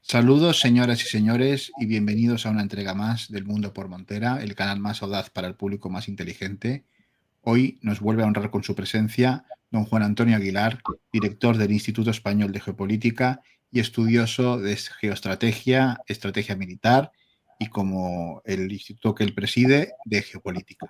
Saludos, señoras y señores, y bienvenidos a una entrega más del Mundo por Montera, el canal más audaz para el público más inteligente. Hoy nos vuelve a honrar con su presencia don Juan Antonio Aguilar, director del Instituto Español de Geopolítica y estudioso de geoestrategia, estrategia militar y, como el instituto que él preside, de geopolítica.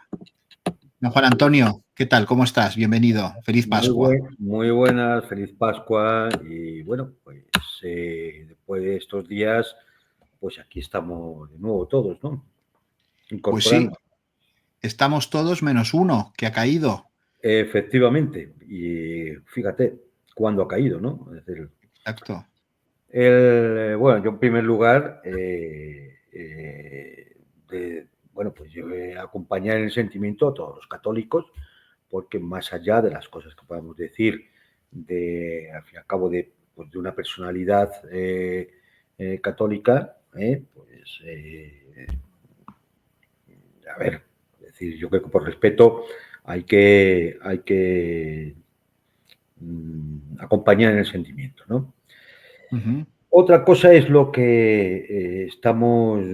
Don Juan Antonio, ¿qué tal? ¿Cómo estás? Bienvenido. Feliz Pascua. Muy buenas, feliz Pascua y bueno, pues después de estos días, pues aquí estamos de nuevo todos, ¿no? Pues sí, Incorporando. estamos todos menos uno, que ha caído. Efectivamente, y fíjate cuándo ha caído, ¿no? Es decir, Exacto. bueno, yo en primer lugar, bueno, pues yo voy a acompañar en el sentimiento a todos los católicos, porque más allá de las cosas que podamos decir, al fin y al cabo, pues de una personalidad católica, pues, a ver, es decir, yo creo que por respeto hay que acompañar en el sentimiento, ¿no? Uh-huh. Otra cosa es lo que estamos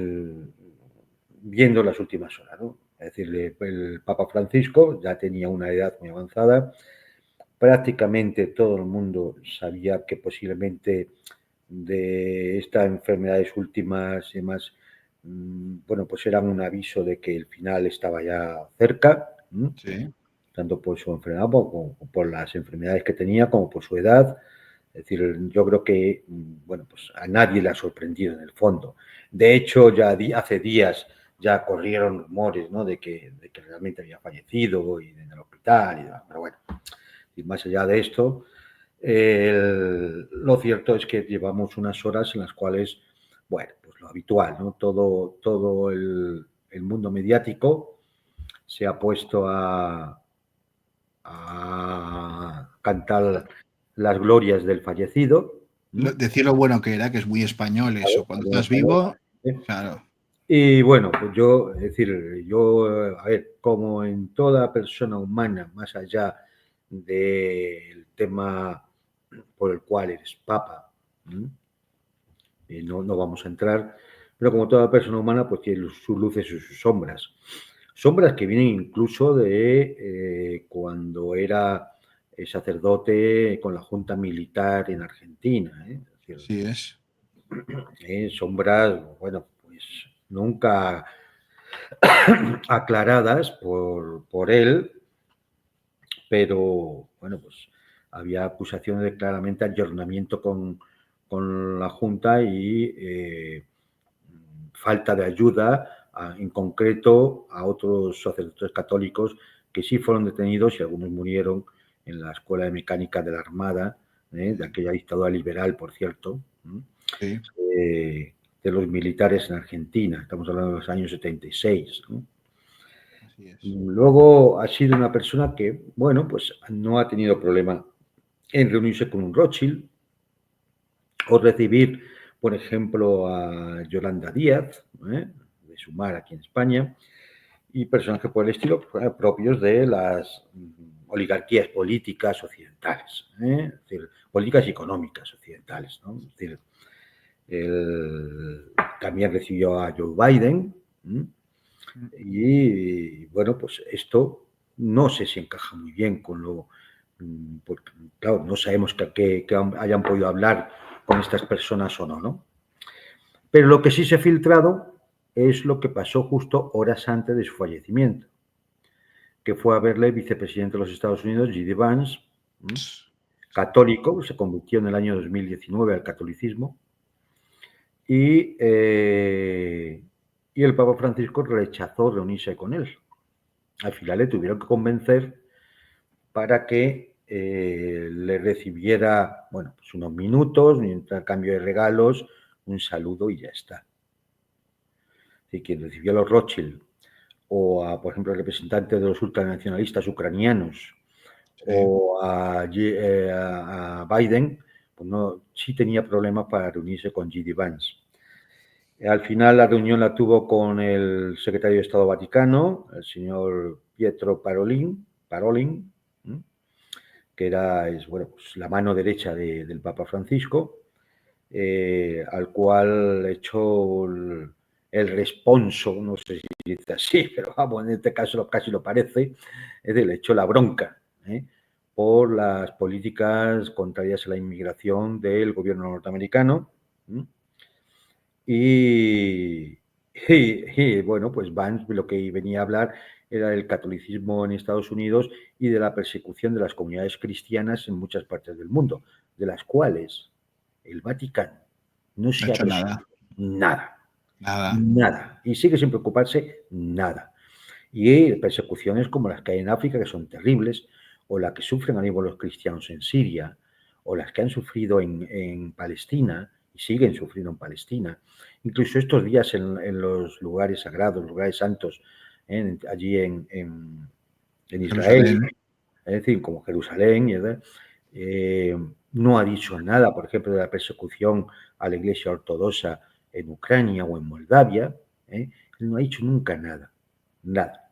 viendo en las últimas horas, ¿no? Es decir, el Papa Francisco ya tenía una edad muy avanzada, prácticamente todo el mundo sabía que posiblemente de estas enfermedades últimas y demás, bueno, pues eran un aviso de que el final estaba ya cerca, Sí. tanto por su enfermedad como por las enfermedades que tenía, como por su edad. Es decir, yo creo que, bueno, pues a nadie le ha sorprendido en el fondo. De hecho, ya hace días ya corrieron rumores, ¿no?, de que realmente había fallecido y en el hospital y demás. Pero bueno, y más allá de esto, lo cierto es que llevamos unas horas en las cuales, bueno, pues lo habitual, ¿no? Todo el mundo mediático se ha puesto a cantar las glorias del fallecido. Decir lo bueno que era, que es muy español eso. Cuando estás vivo, claro. Y bueno, pues yo, es decir, a ver, como en toda persona humana, más allá del tema por el cual eres papa, y no vamos a entrar, pero como toda persona humana, pues tiene sus luces y sus sombras. Sombras que vienen incluso de cuando era sacerdote con la Junta Militar en Argentina. Es decir, Sí es. sombras, bueno, pues nunca aclaradas por él, pero bueno, pues había acusaciones de claramente ayornamiento con la Junta y falta de ayuda, en concreto a otros sacerdotes católicos que sí fueron detenidos y algunos murieron en la Escuela de Mecánica de la Armada, de aquella dictadura liberal, por cierto, Sí. de los militares en Argentina. Estamos hablando de los años 76, ¿no? Así es. Luego ha sido una persona que, bueno, pues no ha tenido problema en reunirse con un Rothschild o recibir, por ejemplo, a Yolanda Díaz, de Sumar aquí en España, y personajes por el estilo propios de las oligarquías políticas occidentales, es decir, políticas y económicas occidentales, ¿no? Es decir, también recibió a Joe Biden, y bueno, pues esto no sé si encaja muy bien con porque claro, no sabemos que hayan podido hablar con estas personas o no, ¿no? Pero lo que sí se ha filtrado es lo que pasó justo horas antes de su fallecimiento, que fue a verle el vicepresidente de los Estados Unidos, J.D. Vance, católico, se convirtió en el año 2019 al catolicismo, y el Papa Francisco rechazó reunirse con él. Al final le tuvieron que convencer para que le recibiera, bueno, pues unos minutos, un intercambio de regalos, un saludo y ya está. Y quien recibió a los Rothschild o a, por ejemplo, el representante de los ultranacionalistas ucranianos Sí. o a Biden, pues no, sí tenía problemas para reunirse con J.D. Vance. Al final la reunión la tuvo con el secretario de Estado Vaticano, el señor Pietro Parolin, que era, bueno, pues la mano derecha del Papa Francisco, al cual he hecho el responso, no sé si dice así, pero vamos, en este caso casi lo parece, es decir, le he hecho la bronca por las políticas contrarias a la inmigración del gobierno norteamericano. Y bueno, pues Vance lo que venía a hablar era del catolicismo en Estados Unidos y de la persecución de las comunidades cristianas en muchas partes del mundo, de las cuales el Vaticano no No ha se ha hecho preocupado nada. nada, Nada. nada, y sigue sin preocuparse nada. Y persecuciones como las que hay en África, que son terribles, o las que sufren a nivel los cristianos en Siria, o las que han sufrido en Palestina y siguen sufriendo en Palestina. Incluso estos días en los lugares sagrados, lugares santos, allí en Israel, Jerusalén. es decir, como Jerusalén, no ha dicho nada, por ejemplo, de la persecución a la Iglesia Ortodoxa en Ucrania o en Moldavia. No ha dicho nunca nada, nada.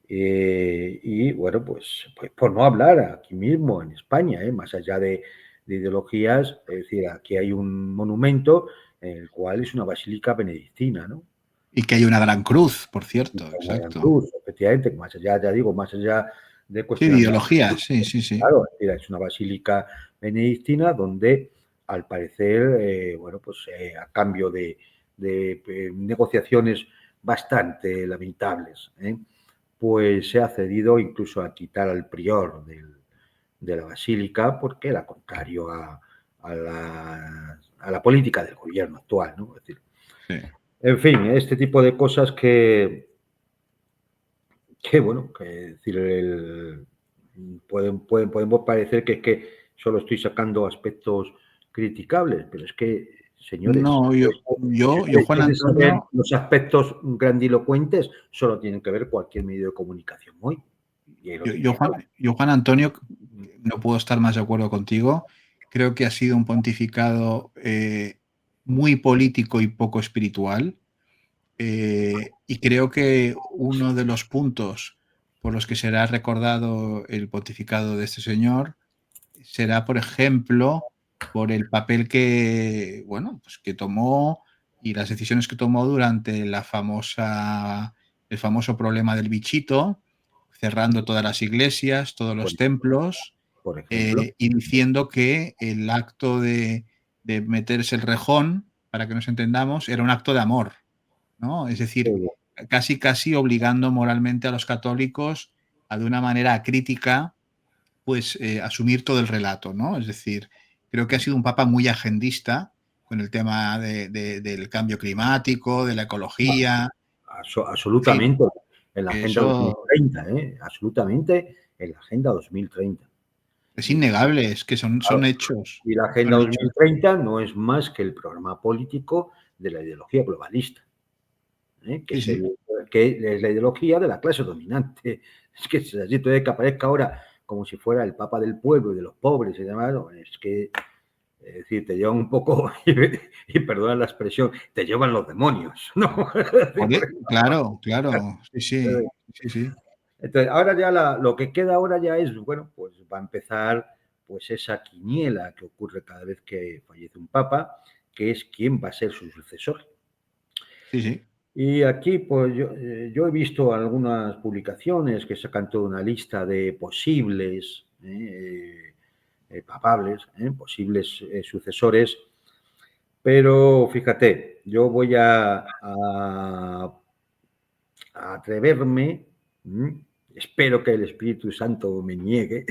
Y bueno, pues por no hablar aquí mismo en España, más allá de ideologías, es decir, aquí hay un monumento en el cual es una basílica benedictina, ¿no? Y que hay una gran cruz, por Y cierto, con una gran exacto. cruz, efectivamente, más allá, ya digo, más allá de Sí, de cuestionar la ideología, sí, sí, sí. claro, es una basílica benedictina donde, al parecer, bueno, pues a cambio de negociaciones bastante lamentables, pues se ha cedido incluso a quitar al prior de la basílica porque era contrario a la política del gobierno actual, ¿no? Es decir, Sí. en fin, este tipo de cosas que bueno, que decir, podemos parecer que es que solo estoy sacando aspectos criticables, pero es que, señores, No, si ustedes Juan quieren saber Antonio, los aspectos grandilocuentes, solo tienen que ver cualquier medio de comunicación hoy. Y ahí lo tienen. Juan Antonio, no puedo estar más de acuerdo contigo. Creo que ha sido un pontificado muy político y poco espiritual. Y creo que uno de los puntos por los que será recordado el pontificado de este señor será, por ejemplo, por el papel que, bueno, pues que tomó y las decisiones que tomó durante el famoso problema del bichito, cerrando todas las iglesias, todos Por, los templos, por ejemplo, y diciendo que el acto de meterse el rejón, para que nos entendamos, era un acto de amor, ¿no? Es decir, casi obligando moralmente a los católicos a, de una manera crítica, pues asumir todo el relato, ¿no? Es decir, creo que ha sido un papa muy agendista con el tema del cambio climático, de la ecología, en fin, absolutamente en la que Agenda eso 2030, absolutamente en la Agenda 2030. es Y, innegable, es que son claro, hechos, y la Agenda son hechos. 2030 no es más que el programa político de la ideología globalista, Sí, sí. que es la ideología de la clase dominante. Es que es así, todo que aparezca ahora como si fuera el papa del pueblo y de los pobres y demás, es que, es decir, te llevan un poco, y perdona la expresión, te llevan los demonios, ¿no? Claro, claro, sí, sí, sí, sí. Entonces, ahora ya lo que queda ahora ya es, bueno, pues va a empezar pues esa quiniela que ocurre cada vez que fallece un papa, que es quién va a ser su sucesor. Sí, sí. Y aquí, pues yo he visto algunas publicaciones que sacan toda una lista de posibles papables, posibles sucesores, pero fíjate, yo voy a atreverme, espero que el Espíritu Santo me niegue,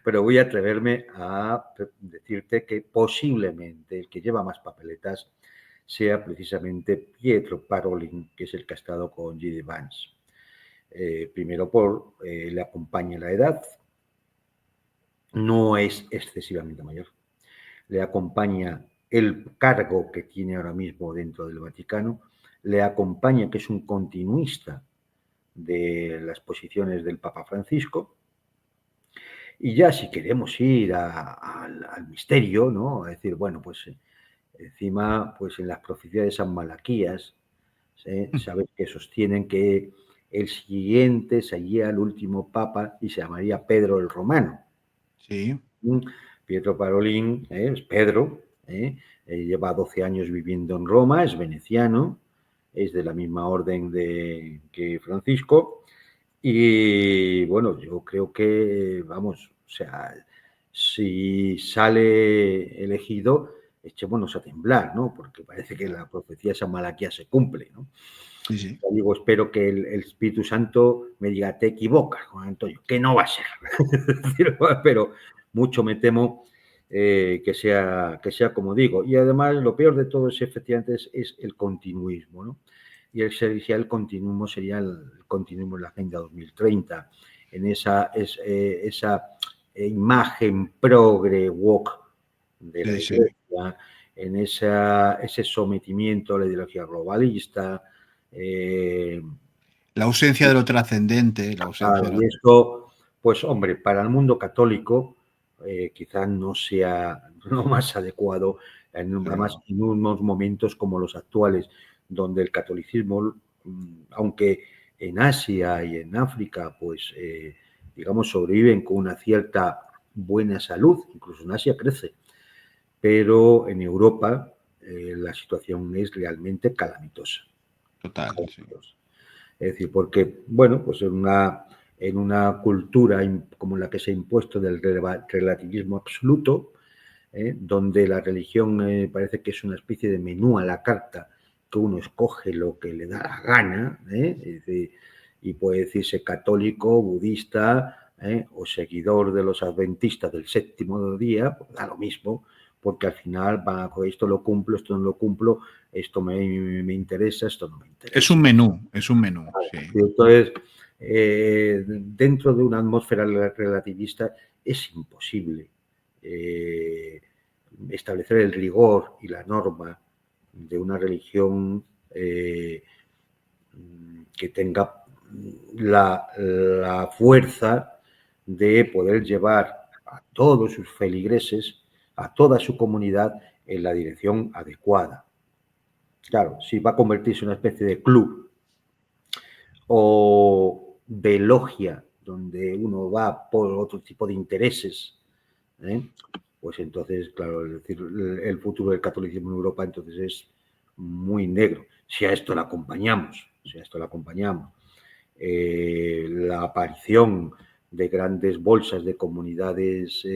pero voy a atreverme a decirte que posiblemente el que lleva más papeletas sea precisamente Pietro Parolin, que es el que ha estado con J.D. Vance. Primero le acompaña la edad, no es excesivamente mayor, le acompaña el cargo que tiene ahora mismo dentro del Vaticano, le acompaña que es un continuista de las posiciones del Papa Francisco, y ya si queremos ir al misterio, ¿no? A decir, bueno, pues encima, pues en las profecías de San Malaquías, sabes que sostienen que el siguiente sería el último papa y se llamaría Pedro el Romano. Sí. Pietro Parolin, es Pedro, lleva 12 años viviendo en Roma, es veneciano, es de la misma orden que Francisco. Y bueno, yo creo que, vamos, o sea, si sale elegido, echémonos a temblar, ¿no? Porque parece que la profecía de San Malaquías se cumple, ¿no? Sí, sí. Yo digo, espero que el Espíritu Santo me diga, te equivocas, Juan Antonio, que no va a ser. Pero mucho me temo que sea como digo. Y además, lo peor de todo es efectivamente es el continuismo, ¿no? Y el continuismo sería el continuismo en la Agenda 2030, en esa imagen progre woke de la Sí, sí. Iglesia, en ese sometimiento a la ideología globalista. La ausencia de lo trascendente, la ausencia Claro, de y lo... esto, pues hombre, para el mundo católico quizás no sea lo más adecuado, Pero además no. en unos momentos como los actuales, donde el catolicismo, aunque en Asia y en África, pues digamos, sobreviven con una cierta buena salud, incluso en Asia crece, pero en Europa la situación es realmente calamitosa. Total, sí. Calamitosa. Es decir, porque, bueno, pues en una cultura como la que se ha impuesto del relativismo absoluto, donde la religión parece que es una especie de menú a la carta, que uno escoge lo que le da la gana, es decir, y puede decirse católico, budista, o seguidor de los adventistas del séptimo día, pues da lo mismo, porque al final esto lo cumplo, esto no lo cumplo, esto me interesa, esto no me Es interesa. un menú, sí. Entonces, dentro de una atmósfera relativista es imposible eh, establecer el rigor y la norma de una religión que tenga la fuerza de poder llevar a todos sus feligreses, a toda su comunidad, en la dirección adecuada. Claro, si va a convertirse en una especie de club o de logia, donde uno va por otro tipo de intereses, pues entonces, claro, es decir, el futuro del catolicismo en Europa entonces es muy negro. Si a esto le acompañamos, la aparición de grandes bolsas de comunidades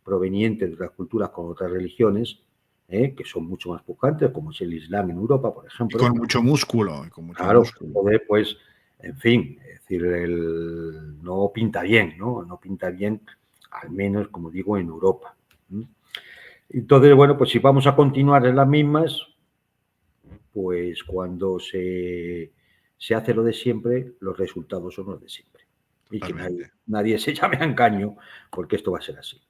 provenientes de otras culturas con otras religiones, que son mucho más pujantes, como es el Islam en Europa, por Y con ejemplo. mucho músculo, y con mucho Claro, músculo. joder, pues, en fin, es decir, no pinta bien, ¿no? No pinta bien, al menos, como digo, en Europa. Entonces, bueno, pues si vamos a continuar en las mismas, pues cuando se hace lo de siempre, los resultados son los de siempre. Y que nadie, Totalmente. nadie se llame a engaño, porque esto va a ser así.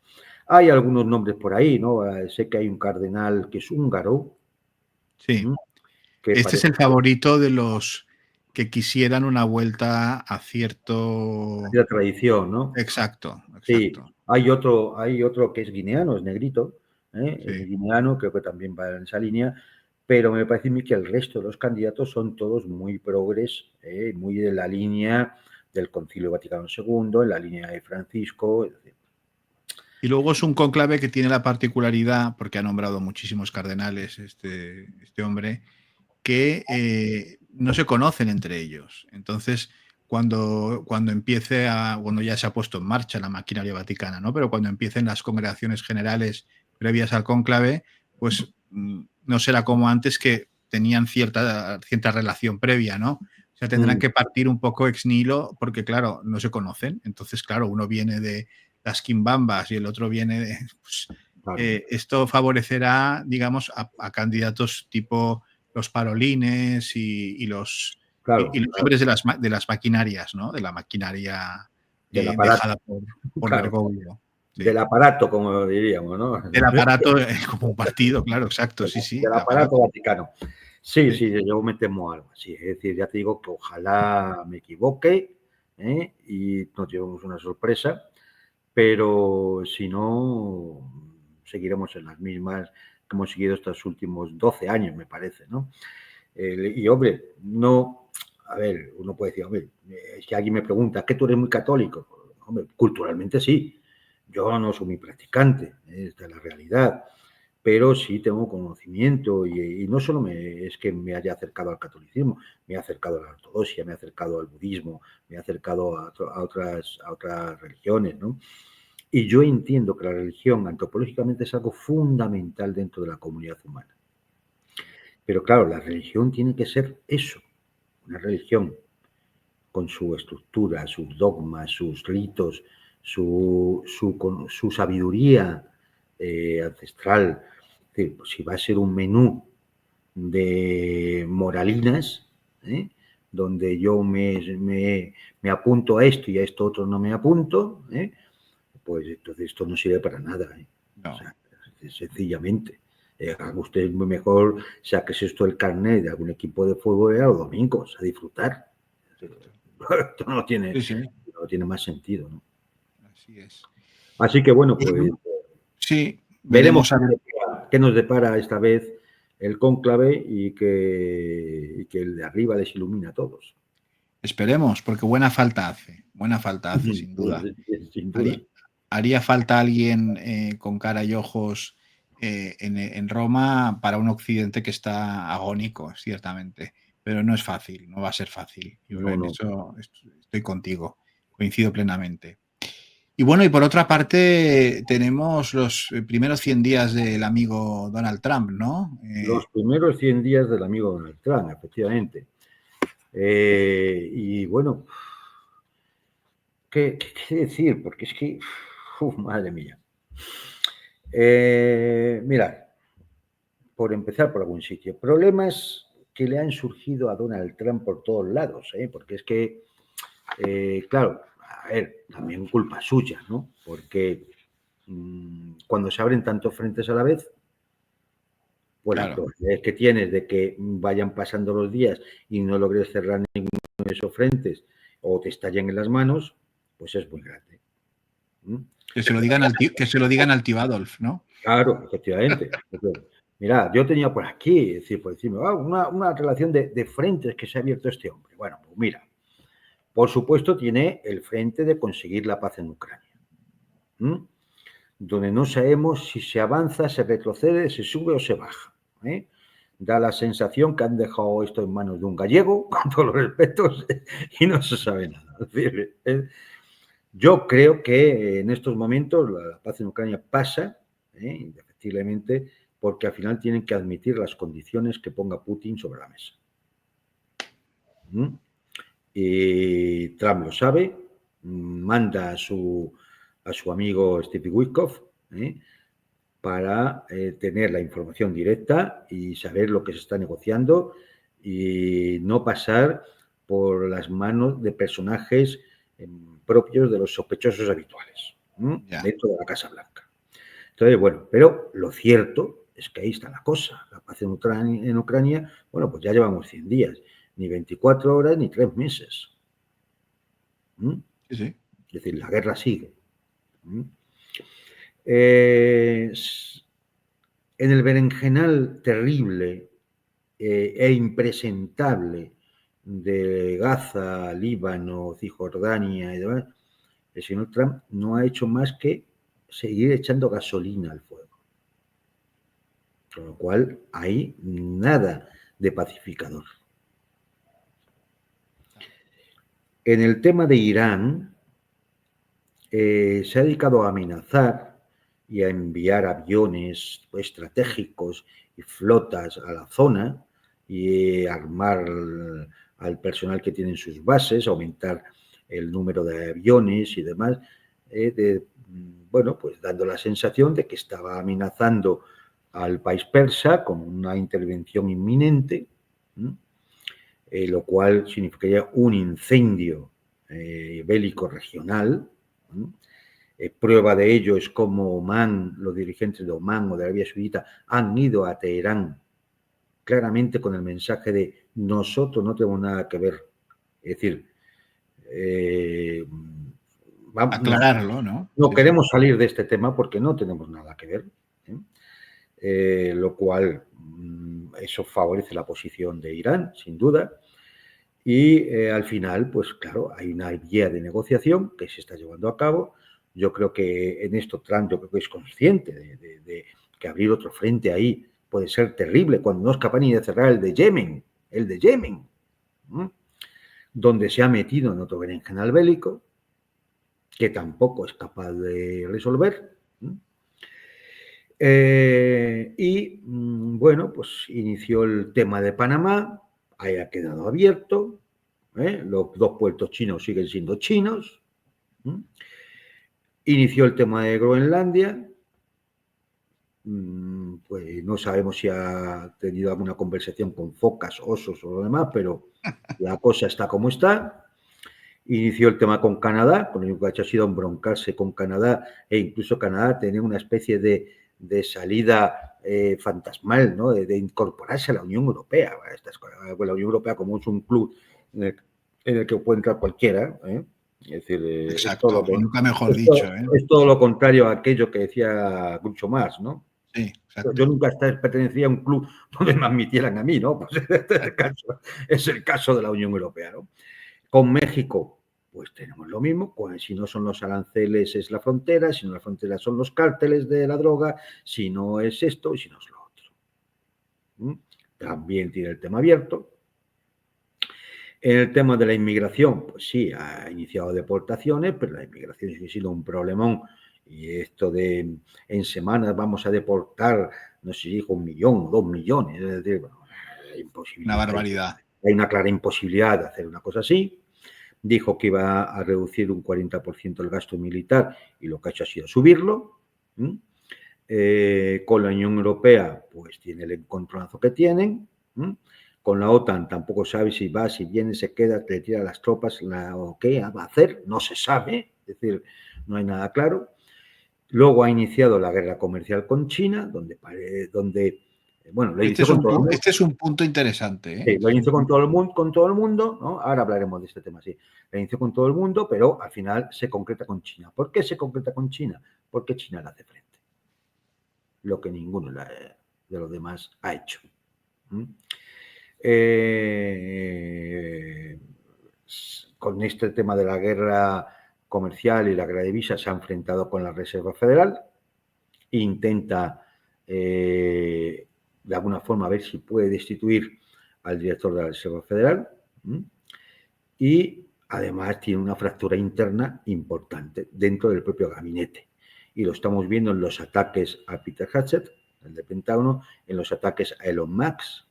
Hay algunos nombres por ahí, ¿no? Sé que hay un cardenal que es húngaro, Sí. que Este es parece el favorito de los que quisieran una vuelta a cierto... la tradición, ¿no? Exacto, Sí, exacto. hay otro que es guineano, es negrito, Sí. el guineano creo que también va en esa línea, pero me parece a mí que el resto de los candidatos son todos muy progres, muy de la línea del Concilio Vaticano II, en la línea de Francisco. Y luego es un cónclave que tiene la particularidad, porque ha nombrado muchísimos cardenales este hombre, que no se conocen entre ellos. Entonces, cuando empiece bueno, ya se ha puesto en marcha la maquinaria vaticana, ¿no? Pero cuando empiecen las congregaciones generales previas al cónclave, pues no será como antes, que tenían cierta relación previa, ¿no? O sea, tendrán Mm, que partir un poco ex nihilo, porque claro, no se conocen. Entonces, claro, uno viene de las quimbambas y el otro viene de... Pues, claro, esto favorecerá, digamos, a candidatos tipo los Parolines y los claro, claro, hombres de las maquinarias, ¿no? De la maquinaria del aparato, dejada por claro, Bergoglio. del Sí. aparato, como diríamos, ¿no? Del aparato como un partido, claro, exacto, sí, sí, Del el aparato aparato. vaticano. Sí, Sí. sí, yo me temo algo así. Es decir, ya te digo que ojalá me equivoque y nos llevemos una sorpresa, pero si no, seguiremos en las mismas que hemos seguido estos últimos 12 años, me parece, ¿no? Y hombre, no, a ver, uno puede decir, hombre, si alguien me pregunta, ¿qué tú eres muy católico? Hombre, culturalmente sí. Yo no soy muy practicante, esta es la realidad, pero sí tengo conocimiento y no solo es que me haya acercado al catolicismo, me he acercado a la ortodoxia, me he acercado al budismo, me he acercado a otras religiones, ¿no? Y yo entiendo que la religión antropológicamente es algo fundamental dentro de la comunidad humana. Pero claro, la religión tiene que ser eso, una religión con su estructura, sus dogmas, sus ritos, su sabiduría ancestral. Es decir, pues si va a ser un menú de moralinas, donde yo me apunto a esto y a esto otro no me apunto, pues entonces esto no sirve para nada. No. O sea, sencillamente. Haga usted mejor, saques esto el carnet de algún equipo de fútbol a los domingos, a disfrutar. Esto no tiene, Sí, sí, no tiene más sentido, ¿no? así es. Así que bueno, pues Sí, veremos veremos a ver. qué nos depara esta vez el cónclave y que el de arriba les ilumina a todos. Esperemos, porque buena falta hace, sin duda. Sin duda. Haría, haría falta alguien con cara y ojos en Roma para un Occidente que está agónico, ciertamente, pero no es fácil, no va a ser fácil. Yo No, en no. eso estoy contigo, coincido plenamente. Y bueno, y por otra parte tenemos los primeros 100 días del amigo Donald Trump, ¿no? Los primeros 100 días del amigo Donald Trump, efectivamente. Y bueno, ¿qué decir? Porque es que, madre mía. Mirad, por empezar por algún sitio, problemas que le han surgido a Donald Trump por todos lados, porque es que, claro, a ver, también culpa suya, ¿no? Porque cuando se abren tantos frentes a la vez, pues las Claro, probabilidades que tienes de que vayan pasando los días y no logres cerrar ninguno de esos frentes o te estallen en las manos, pues es muy grande. que se lo digan al tío Adolf, ¿no? Claro, efectivamente. Mira, yo tenía por aquí, es decir, por decirme, una relación de frentes que se ha abierto este hombre. Bueno, pues mira, por supuesto tiene el frente de conseguir la paz en Ucrania, donde no sabemos si se avanza, se retrocede, se sube o se baja. Da la sensación que han dejado esto en manos de un gallego, con todos los respetos, y no se sabe nada. Es decir, yo creo que en estos momentos la paz en Ucrania pasa, indefectiblemente, porque al final tienen que admitir las condiciones que ponga Putin sobre la mesa. Y Trump lo sabe, manda a su amigo Steve Witkoff para tener la información directa y saber lo que se está negociando y no pasar por las manos de personajes propios de los sospechosos habituales dentro de la Casa Blanca. Entonces, bueno, pero lo cierto es que ahí está la cosa. La paz en Ucrania, bueno, pues ya llevamos 100 días, ni 24 horas ni 3 meses. Sí, sí. Es decir, la guerra sigue. En el berenjenal terrible e impresentable de Gaza, Líbano, Cisjordania y demás, el señor Trump no ha hecho más que seguir echando gasolina al fuego. Con lo cual, hay nada de pacificador. En el tema de Irán, se ha dedicado a amenazar y a enviar aviones estratégicos y flotas a la zona y armar al personal que tiene en sus bases, aumentar el número de aviones y demás, bueno, pues dando la sensación de que estaba amenazando al país persa con una intervención inminente, lo cual significaría un incendio bélico regional. Prueba de ello es como Omán, los dirigentes de Omán o de Arabia Saudita han ido a Teherán claramente con el mensaje de nosotros no tenemos nada que ver. Es decir, Aclararlo, ¿no? no Sí, sí. queremos salir de este tema porque no tenemos nada que ver. Lo cual eso favorece la posición de Irán, sin duda. Y al final, pues claro, hay una vía de negociación que se está llevando a cabo, Yo creo que en esto Trump yo creo que es consciente de que abrir otro frente ahí puede ser terrible cuando no es capaz ni de cerrar el de Yemen, donde se ha metido en otro berenjenal bélico que tampoco es capaz de resolver. Bueno, pues inició el tema de Panamá, ahí ha quedado abierto, los 2 puertos chinos siguen siendo chinos. Inició el tema de Groenlandia, pues no sabemos si ha tenido alguna conversación con focas, osos o lo demás, pero la cosa está como está. Inició el tema con Canadá, con lo único que ha hecho ha sido embroncarse con Canadá e incluso Canadá tener una especie de salida fantasmal, ¿no? De incorporarse a la Unión Europea. La Unión Europea como es un club en el que puede entrar cualquiera, ¿eh? Es decir, Exacto, nunca mejor dicho, ¿eh? Es todo lo contrario a aquello que decía Groucho Marx, ¿no? Sí, exacto. Yo nunca pertenecía a un club donde me admitieran a mí, ¿no? Pues es el caso de la Unión Europea, ¿no? Con México, pues tenemos lo mismo. Si no son los aranceles es la frontera, si no la frontera son los cárteles de la droga, si no es esto y si no es lo otro. También tiene el tema abierto. En el tema de la inmigración, pues sí, ha iniciado deportaciones, pero la inmigración sigue siendo un problemón. Y esto de en semanas vamos a deportar, no sé si dijo 1 millón o 2 millones, es decir, bueno, Una barbaridad. Hay una clara imposibilidad de hacer una cosa así. Dijo que iba a reducir un 40% el gasto militar y lo que ha hecho ha sido subirlo. Con la Unión Europea, pues tiene el encontronazo que tienen. Con la OTAN tampoco sabe si va, si viene, se queda, retira las tropas o qué va a hacer, no se sabe, es decir, no hay nada claro. Luego ha iniciado la guerra comercial con China, donde bueno, lo inició con todo el mundo. Este es un punto interesante, ¿eh? Sí, lo inició con todo el mundo, ¿no? Ahora hablaremos de este tema, sí. Lo inició con todo el mundo, pero al final se concreta con China. ¿Por qué se concreta con China? Porque China le hace frente. Lo que ninguno de los demás ha hecho. Con este tema de la guerra comercial y la guerra de divisas se ha enfrentado con la Reserva Federal. Intenta de alguna forma ver si puede destituir al director de la Reserva Federal y además tiene una fractura interna importante dentro del propio gabinete y lo estamos viendo en los ataques a Peter Hatchett, el de Pentágono, en los ataques a Elon Musk,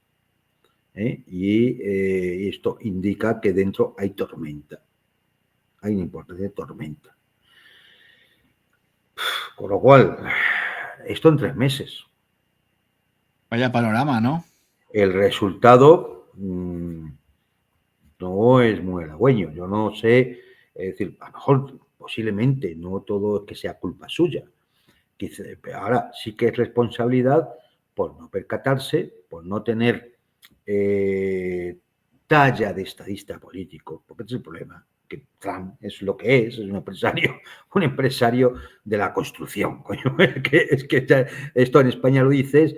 y esto indica que dentro hay tormenta, hay una importante tormenta, con lo cual esto en 3 meses. Vaya panorama, ¿no? El resultado no es muy halagüeño. Yo no sé, es decir, a lo mejor posiblemente no todo es que sea culpa suya. Ahora sí que es responsabilidad por no percatarse, por no tener talla de estadista político, porque ese es el problema. Que Trump es lo que es un empresario de la construcción. Coño. Es que esto en España lo dices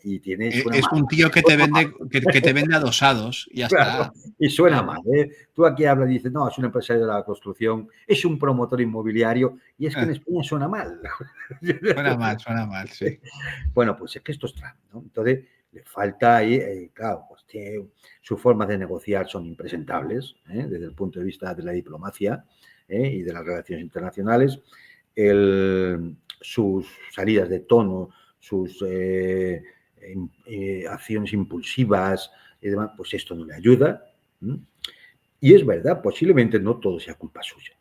y tienes es un tío que te vende adosados y ya claro, está. y suena mal. Tú aquí hablas y dices, no, es un empresario de la construcción, es un promotor inmobiliario, y es que en España suena mal. Suena mal, sí. Bueno, pues es que esto es Trump, ¿no? Entonces, le falta ahí, claro, pues sus formas de negociar son impresentables, desde el punto de vista de la diplomacia y de las relaciones internacionales. Sus salidas de tono, sus acciones impulsivas y demás, pues esto no le ayuda. Y es verdad, posiblemente no todo sea culpa suya.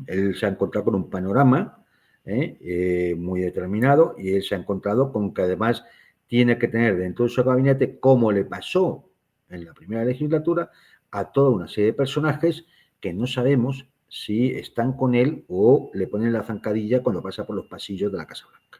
Él se ha encontrado con un panorama muy determinado y él se ha encontrado con que además tiene que tener dentro de su gabinete, como le pasó en la primera legislatura, a toda una serie de personajes que no sabemos si están con él o le ponen la zancadilla cuando pasa por los pasillos de la Casa Blanca.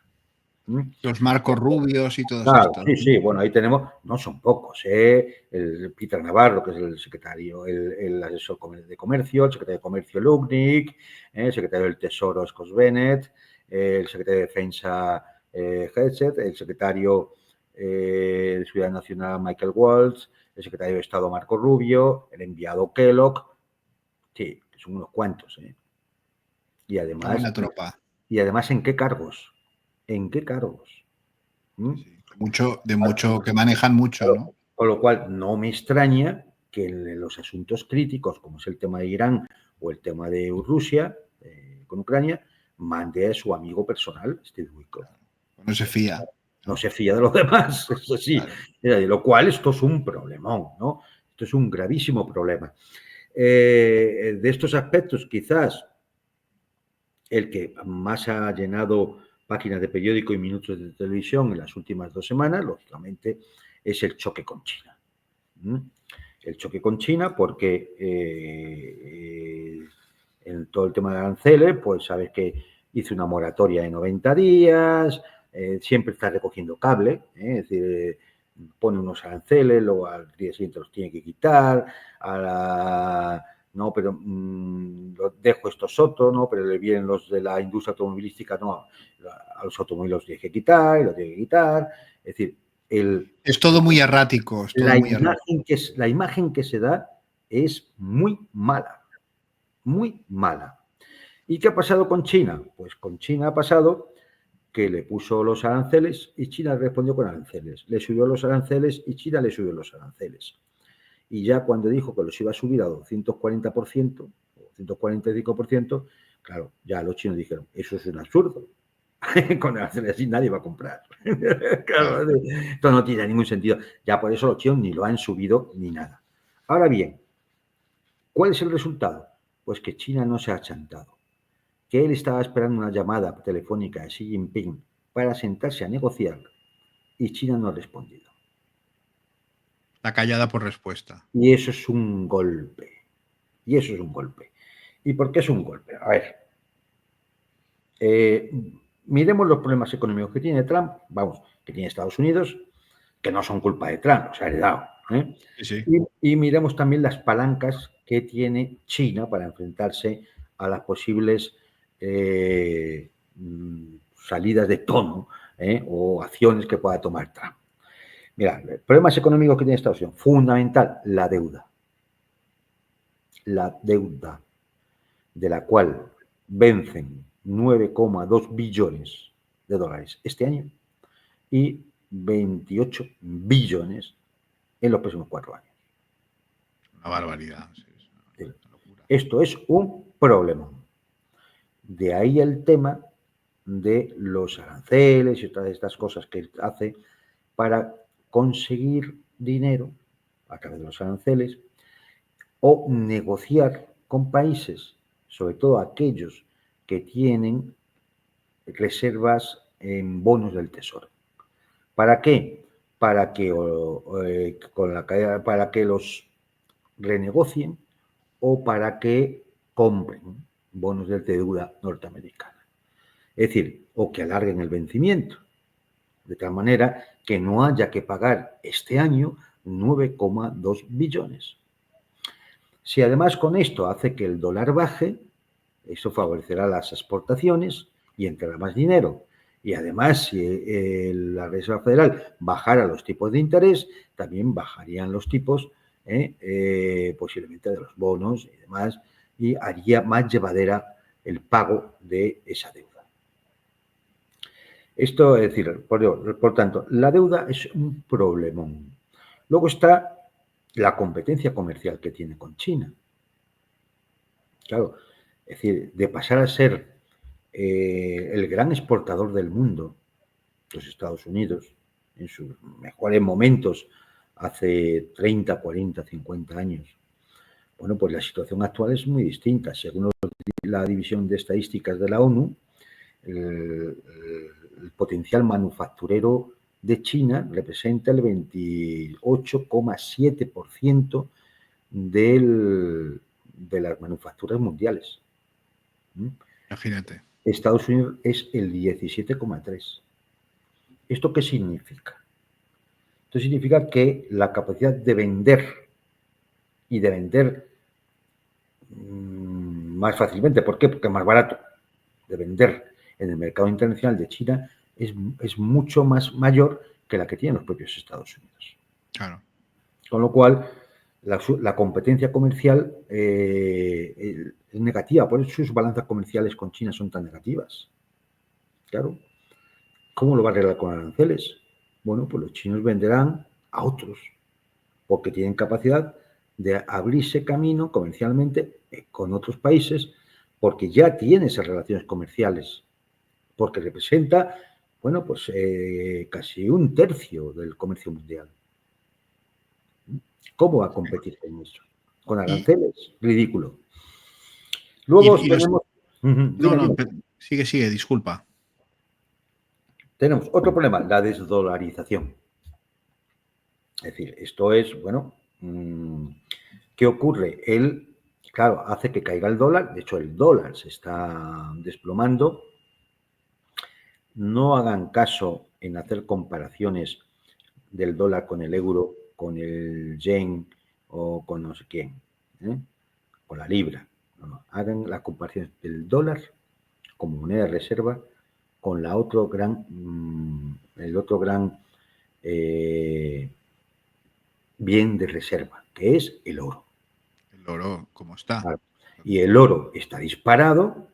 Los Marcos Rubios y todos Claro, estos. sí, bueno, ahí tenemos, no son pocos, el Peter Navarro, que es el secretario, el asesor de comercio, el secretario de comercio Lubnik, el secretario del Tesoro Scott Bennett, el secretario de defensa Hegseth, el secretario de Seguridad Nacional Michael Waltz, el secretario de Estado Marco Rubio, el enviado Kellogg, sí, son unos cuantos. Y además, Buena tropa. ¿en qué cargos? ¿En qué cargos? Sí, de mucho, que manejan mucho, ¿no? Con lo cual, no me extraña que en los asuntos críticos, como es el tema de Irán o el tema de Rusia con Ucrania, mande a su amigo personal, Steve Witkoff. No se fía. No se fía de los demás, eso sí. Claro. De lo cual esto es un problemón, ¿no? Esto es un gravísimo problema. De estos aspectos, quizás el que más ha llenado páginas de periódico y minutos de televisión en las últimas 2 semanas, lógicamente, es el choque con China. El choque con China porque en todo el tema de aranceles, pues sabes que hizo una moratoria de 90 días, siempre está recogiendo cable, es decir, pone unos aranceles, luego al día siguiente los tiene que quitar, no, pero dejo estos otros, no, pero le vienen los de la industria automovilística, no, a los automóviles los tiene que quitar, y los tiene que quitar, es decir, es todo muy errático. Es todo la imagen que se da es muy mala, muy mala. ¿Y qué ha pasado con China? Pues con China ha pasado que le puso los aranceles y China respondió con aranceles. Le subió los aranceles y China le subió los aranceles. Y ya cuando dijo que los iba a subir a 240% o 145%, claro, ya los chinos dijeron, eso es un absurdo. Con aranceles así nadie va a comprar. Claro, esto no tiene ningún sentido. Ya por eso los chinos ni lo han subido ni nada. Ahora bien, ¿cuál es el resultado? Pues que China no se ha achantado. Que él estaba esperando una llamada telefónica de Xi Jinping para sentarse a negociar y China no ha respondido. La callada por respuesta. Y eso es un golpe. Y eso es un golpe. ¿Y por qué es un golpe? A ver, miremos los problemas económicos que tiene Trump, vamos, que tiene Estados Unidos, que no son culpa de Trump, los ha heredado. Sí. Y miremos también las palancas que tiene China para enfrentarse a las posibles salidas de tono o acciones que pueda tomar Trump. Mira, problemas económicos que tiene Estados Unidos, fundamental, la deuda. La deuda, de la cual vencen 9,2 billones de dólares este año y 28 billones en los próximos 4 años. Una barbaridad. Sí, es una locura. Esto es un problema. De ahí el tema de los aranceles y todas estas cosas que hace para conseguir dinero a través de los aranceles o negociar con países, sobre todo aquellos que tienen reservas en bonos del tesoro. ¿Para qué? Para que los renegocien o para que compren bonos de deuda norteamericana. Es decir, o que alarguen el vencimiento, de tal manera que no haya que pagar este año 9,2 billones. Si además con esto hace que el dólar baje, eso favorecerá las exportaciones y entrará más dinero. Y además, si la Reserva Federal bajara los tipos de interés, también bajarían los tipos posiblemente de los bonos y demás, y haría más llevadera el pago de esa deuda. Esto es decir, por tanto, la deuda es un problemón. Luego está la competencia comercial que tiene con China. Claro, es decir, de pasar a ser el gran exportador del mundo, los Estados Unidos, en sus mejores momentos hace 30, 40, 50 años. Bueno, pues la situación actual es muy distinta. Según la División de Estadísticas de la ONU, el potencial manufacturero de China representa el 28,7% de las manufacturas mundiales. Imagínate. Estados Unidos es el 17,3%. ¿Esto qué significa? Esto significa que la capacidad de vender y de vender más fácilmente, ¿por qué? Porque es más barato, de vender en el mercado internacional de China es mucho más mayor que la que tienen los propios Estados Unidos. Claro. Con lo cual, la competencia comercial es negativa, por eso sus balanzas comerciales con China son tan negativas. Claro, ¿cómo lo va a arreglar con aranceles? Bueno, pues los chinos venderán a otros, porque tienen capacidad de abrirse camino comercialmente con otros países, porque ya tiene esas relaciones comerciales, porque representa, bueno, pues casi un tercio del comercio mundial. ¿Cómo va a competir con eso? Con Y, aranceles, ridículo. y- Luego y los- tenemos, no, no, dime, sigue, disculpa. tenemos otro problema, la desdolarización. Es decir, esto es, bueno, ¿qué ocurre? Él, claro, hace que caiga el dólar, de hecho el dólar se está desplomando. No hagan caso en hacer comparaciones del dólar con el euro, con el yen o con no sé quién, ¿eh? Con la libra. No. Hagan la comparación del dólar como moneda de reserva con la el otro gran bien de reserva, que es el oro. El oro, ¿cómo está? Claro. Y el oro está disparado,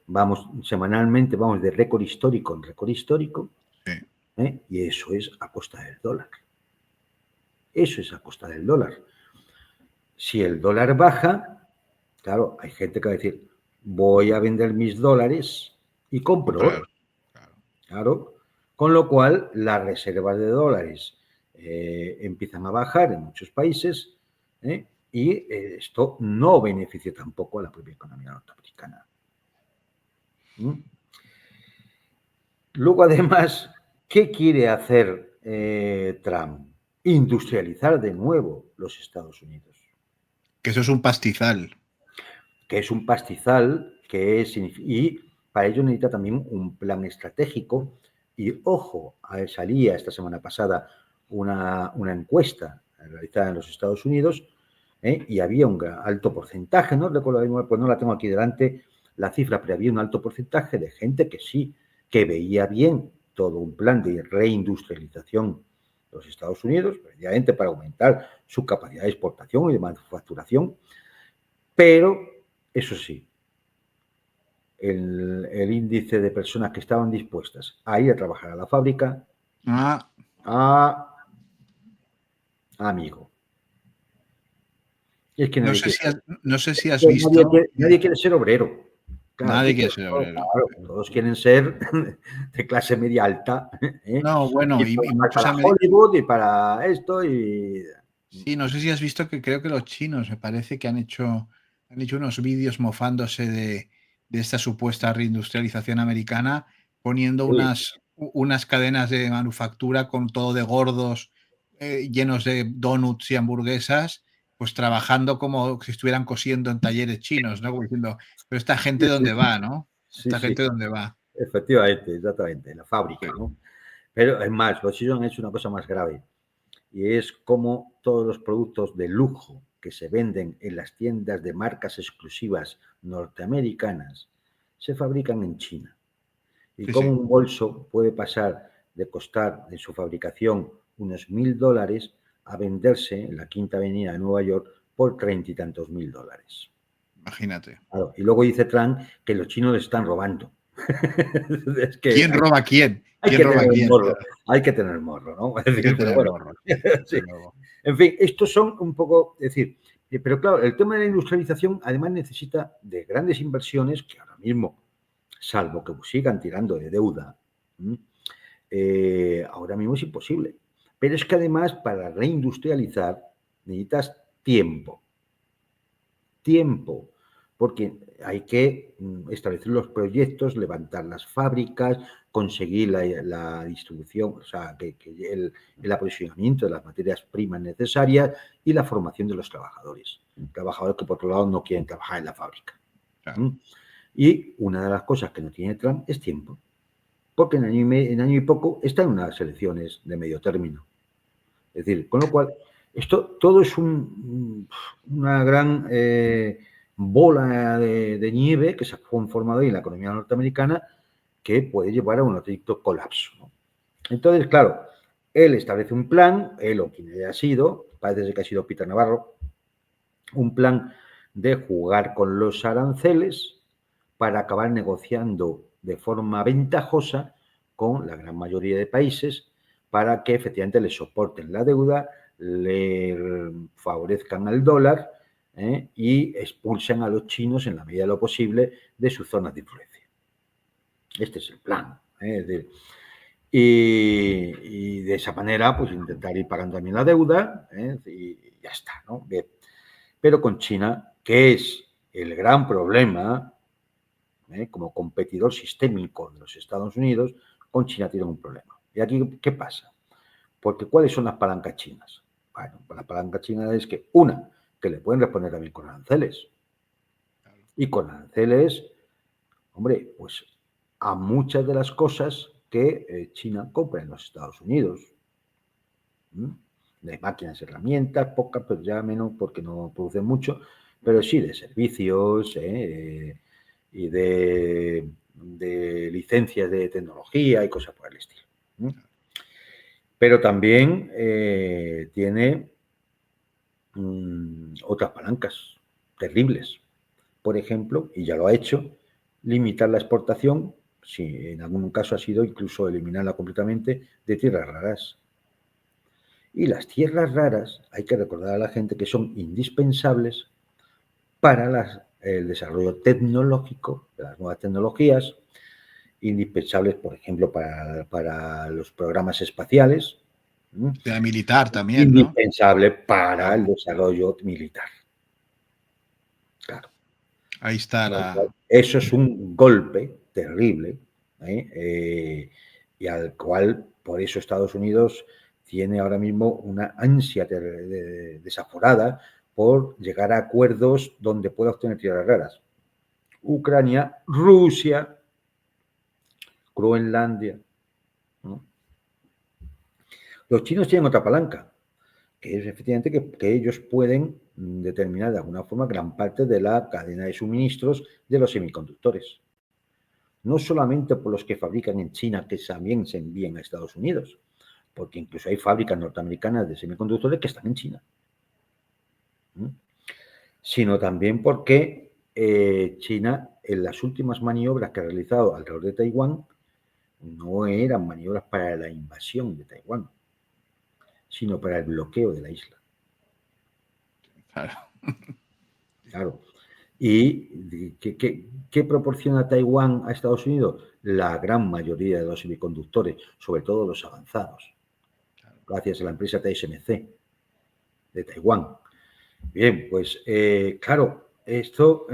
vamos semanalmente, vamos de récord histórico en récord histórico, Sí, y eso es a costa del dólar. Eso es a costa del dólar. Si el dólar baja, claro, hay gente que va a decir, voy a vender mis dólares y compro comprar. oro. Claro. Claro. Con lo cual, las reservas de dólares empiezan a bajar en muchos países, y esto no beneficia tampoco a la propia economía norteamericana. ¿Mm? Luego, además, ¿qué quiere hacer Trump? Industrializar de nuevo los Estados Unidos, Que eso es un pastizal. que es un pastizal, y para ello necesita también un plan estratégico. Y ojo, salía esta semana pasada una encuesta realizada en los Estados Unidos, y había un alto porcentaje, no recuerdo, pues no la tengo aquí delante la cifra, pero había un alto porcentaje de gente que sí, que veía bien todo un plan de reindustrialización de los Estados Unidos, precisamente para aumentar su capacidad de exportación y de manufacturación, pero eso sí, el índice de personas que estaban dispuestas a ir a trabajar a la fábrica, Ah, amigo. Es que no nadie sé quiere, si has, no sé si has visto. nadie quiere ser obrero. Claro, Nadie quiere ser obrero. claro, todos quieren ser de clase media alta, ¿eh? No, bueno, Y y trabajar muchos para americanos. Hollywood y para esto y... Sí, no sé si has visto que creo que los chinos me parece que han hecho unos vídeos mofándose de esta supuesta reindustrialización americana, poniendo Sí, unas cadenas de manufactura con todo de gordos, llenos de donuts y hamburguesas, pues trabajando como si estuvieran cosiendo en talleres chinos, ¿no? Como diciendo, pero esta gente sí, sí, dónde va, ¿no? sí, Esta sí, gente dónde va. efectivamente, exactamente, la fábrica, Sí, ¿no? Pero es más, los chinos han hecho una cosa más grave, y es como todos los productos de lujo que se venden en las tiendas de marcas exclusivas norteamericanas se fabrican en China. Y sí, cómo sí. un bolso puede pasar de costar en su fabricación unos $1.000 a venderse en la Quinta Avenida de Nueva York por 30 y tantos mil dólares. Imagínate. Claro, y luego dice Trump que los chinos le están robando. Es que ¿Quién roba a quién? hay ¿Quién que roba a tener quién? morro, hay que tener morro, ¿no? Es Hay que decir, pero tener bueno, morro, sí. desde luego. En fin, estos son un poco, es decir, pero claro, el tema de la industrialización además necesita de grandes inversiones que ahora mismo, salvo que sigan tirando de deuda, ahora mismo es imposible. Pero es que además para reindustrializar necesitas tiempo, tiempo, porque hay que establecer los proyectos, levantar las fábricas, conseguir la distribución, o sea, que el aprovisionamiento de las materias primas necesarias y la formación de los trabajadores. Trabajadores que por otro lado no quieren trabajar en la fábrica. Claro. ¿Mm? Y una de las cosas que no tiene Trump es tiempo, porque en año y poco está en unas elecciones de medio término. Es decir, con lo cual, esto todo es una gran bola de nieve que se ha conformado ahí en la economía norteamericana que puede llevar a un auténtico colapso, ¿no? Entonces, claro, él establece un plan, él o quien haya sido, parece que ha sido Peter Navarro, un plan de jugar con los aranceles para acabar negociando de forma ventajosa con la gran mayoría de países para que efectivamente le soporten la deuda, le favorezcan al dólar y expulsen a los chinos en la medida de lo posible de sus zonas de influencia. Este es el plan. Y de esa manera, pues intentar ir pagando también la deuda y ya está, ¿no? Bien. Pero con China, que es el gran problema, como competidor sistémico de los Estados Unidos, con China tienen un problema. ¿Y aquí qué pasa? Porque ¿cuáles son las palancas chinas? Bueno, pues la palanca china es que, una, que le pueden responder también con aranceles. Y con aranceles, hombre, pues a muchas de las cosas que China compra en los Estados Unidos. De máquinas, herramientas, pocas, pero ya menos porque no producen mucho, pero sí de servicios y de licencias de tecnología y cosas por el estilo. Pero también tiene otras palancas terribles. Por ejemplo, y ya lo ha hecho, limitar la exportación, si en algún caso ha sido incluso eliminarla completamente, de tierras raras. Y las tierras raras, hay que recordar a la gente que son indispensables para el desarrollo tecnológico de las nuevas tecnologías, indispensables, por ejemplo, para los programas espaciales. De la militar también, ¿no? Indispensable para el desarrollo militar. Claro. Ahí está Eso es un golpe terrible y al cual, por eso Estados Unidos tiene ahora mismo una ansia desaforada por llegar a acuerdos donde pueda obtener tierras raras. Ucrania, Rusia, Groenlandia. ¿No? Los chinos tienen otra palanca, que es efectivamente que ellos pueden determinar de alguna forma gran parte de la cadena de suministros de los semiconductores. No solamente por los que fabrican en China, que también se envían a Estados Unidos, porque incluso hay fábricas norteamericanas de semiconductores que están en China, sino también porque China, en las últimas maniobras que ha realizado alrededor de Taiwán, no eran maniobras para la invasión de Taiwán, sino para el bloqueo de la isla. Claro. ¿Y qué proporciona Taiwán a Estados Unidos? La gran mayoría de los semiconductores, sobre todo los avanzados, gracias a la empresa TSMC de Taiwán. Bien, pues claro, esto,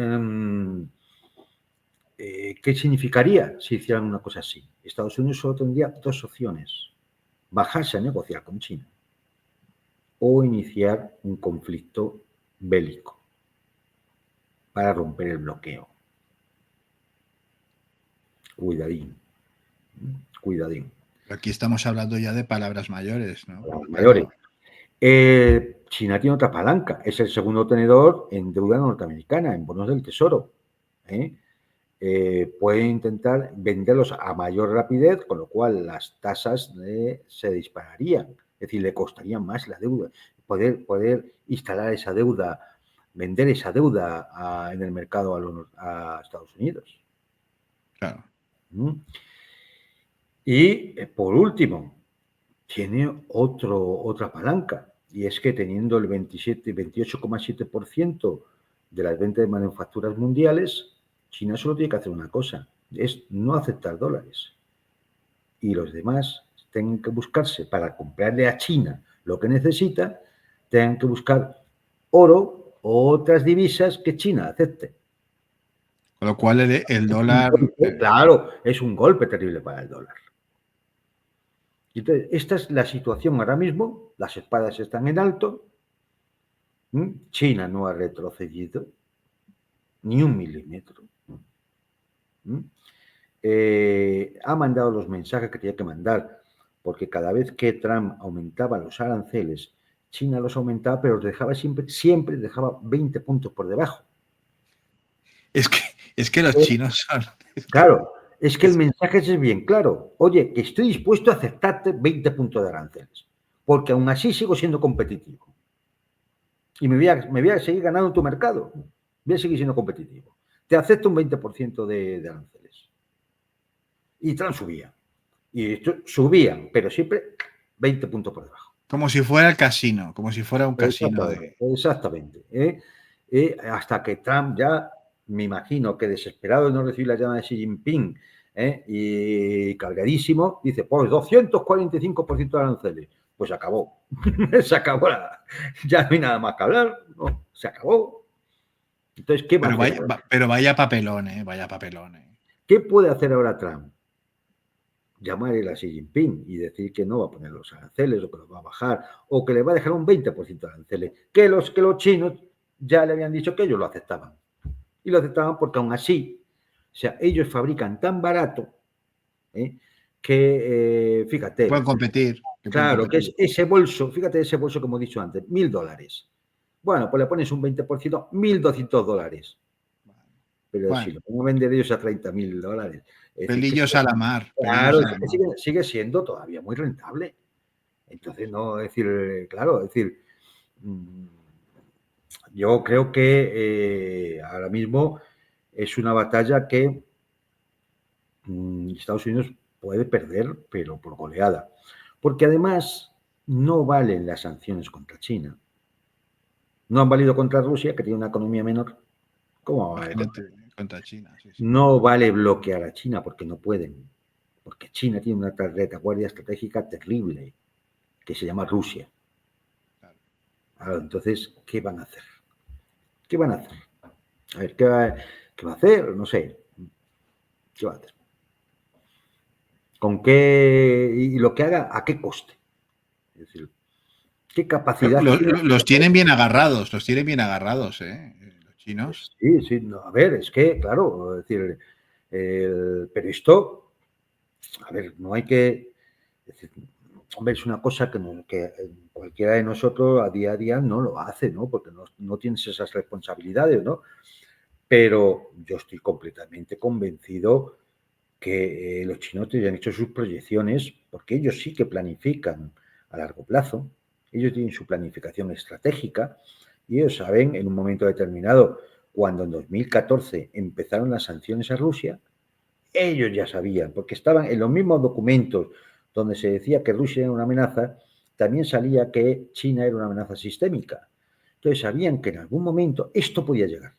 ¿qué significaría si hicieran una cosa así? Estados Unidos solo tendría dos opciones: bajarse a negociar con China o iniciar un conflicto bélico para romper el bloqueo. Cuidadín. Cuidadín. Aquí estamos hablando ya de palabras mayores, ¿no? Palabras mayores. China tiene otra palanca, es el segundo tenedor en deuda norteamericana, en bonos del tesoro. Puede intentar venderlos a mayor rapidez, con lo cual las tasas se dispararían, es decir, le costaría más la deuda. Poder instalar esa deuda, vender esa deuda en el mercado a Estados Unidos. Claro. Y por último, tiene otra palanca, y es que teniendo el 28,7% de las ventas de manufacturas mundiales, China solo tiene que hacer una cosa, es no aceptar dólares. Y los demás tienen que buscarse, para comprarle a China lo que necesita, tengan que buscar oro o otras divisas que China acepte. Con lo cual el dólar... Claro, es un golpe terrible para el dólar. Entonces, esta es la situación ahora mismo, las espadas están en alto, China no ha retrocedido ni un milímetro. Ha mandado los mensajes que tenía que mandar, porque cada vez que Trump aumentaba los aranceles, China los aumentaba, pero los dejaba siempre dejaba 20 puntos por debajo. Es que los chinos son... Claro, Es que el mensaje es bien claro. Oye, que estoy dispuesto a aceptarte 20 puntos de aranceles, porque aún así sigo siendo competitivo. Y me voy a seguir ganando en tu mercado. Voy a seguir siendo competitivo. Te acepto un 20% de aranceles. Y Trump subía. Y esto subían, pero siempre 20 puntos por debajo. Como si fuera el casino, como si fuera un casino de... Exactamente. Hasta que Trump ya, me imagino que desesperado de no recibir la llamada de Xi Jinping y cargadísimo, dice, pues 245% de aranceles. Pues se acabó. Se acabó. Ya no hay nada más que hablar. No, se acabó. Entonces, ¿qué va a hacer? Pero vaya papelón, vaya papelón. ¿Qué puede hacer ahora Trump? Llamar a Xi Jinping y decir que no va a poner los aranceles o que los va a bajar o que le va a dejar un 20% de aranceles, que los chinos ya le habían dicho que ellos lo aceptaban. Y lo aceptaban porque aún así, o sea, ellos fabrican tan barato que, fíjate. Pueden competir. Claro, que es ese bolso, fíjate ese bolso como he dicho antes, $1.000. Bueno, pues le pones un 20%, $1.200. Pero bueno, si lo pongo a vender ellos a $30.000. Pelillos a la mar. Claro, sigue siendo todavía muy rentable. Entonces, no, es decir, claro, es decir, yo creo que ahora mismo es una batalla que Estados Unidos puede perder, pero por goleada. Porque además no valen las sanciones contra China. No han valido contra Rusia, que tiene una economía menor. ¿Cómo va a valer contra China? Sí. No vale bloquear a China porque no pueden. Porque China tiene una retaguardia estratégica terrible que se llama Rusia. Claro, entonces, ¿qué van a hacer? ¿Qué van a hacer? A ver, ¿qué va a hacer? No sé. ¿Qué va a hacer? ¿Con qué? Y lo que haga, ¿a qué coste? Es decir, ¿qué capacidad? Los tienen bien agarrados, los chinos. Sí, no, a ver, es que, claro, es decir, pero esto, a ver, no hay que, decir, hombre, es una cosa que cualquiera de nosotros a día no lo hace, ¿no? Porque no tienes esas responsabilidades, ¿no? Pero yo estoy completamente convencido que los chinos ya han hecho sus proyecciones, porque ellos sí que planifican a largo plazo, ellos tienen su planificación estratégica y ellos saben en un momento determinado, cuando en 2014 empezaron las sanciones a Rusia, ellos ya sabían, porque estaban en los mismos documentos donde se decía que Rusia era una amenaza, también salía que China era una amenaza sistémica. Entonces sabían que en algún momento esto podía llegar.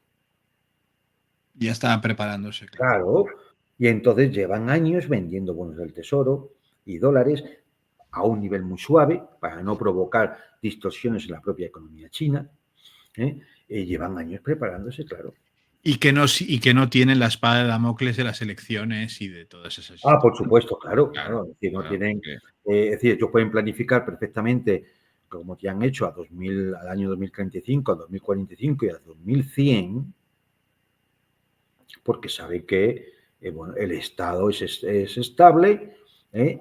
Ya estaban preparándose. Claro. Y entonces llevan años vendiendo bonos del tesoro y dólares a un nivel muy suave para no provocar distorsiones en la propia economía china. Llevan años preparándose, claro. Y que no tienen la espada de Damocles de las elecciones y de todas esas historias. Por supuesto, claro. Es decir, no tienen, es decir, ellos pueden planificar perfectamente, como ya han hecho al año 2035, a 2045 y a 2100, porque sabe que bueno, el Estado es estable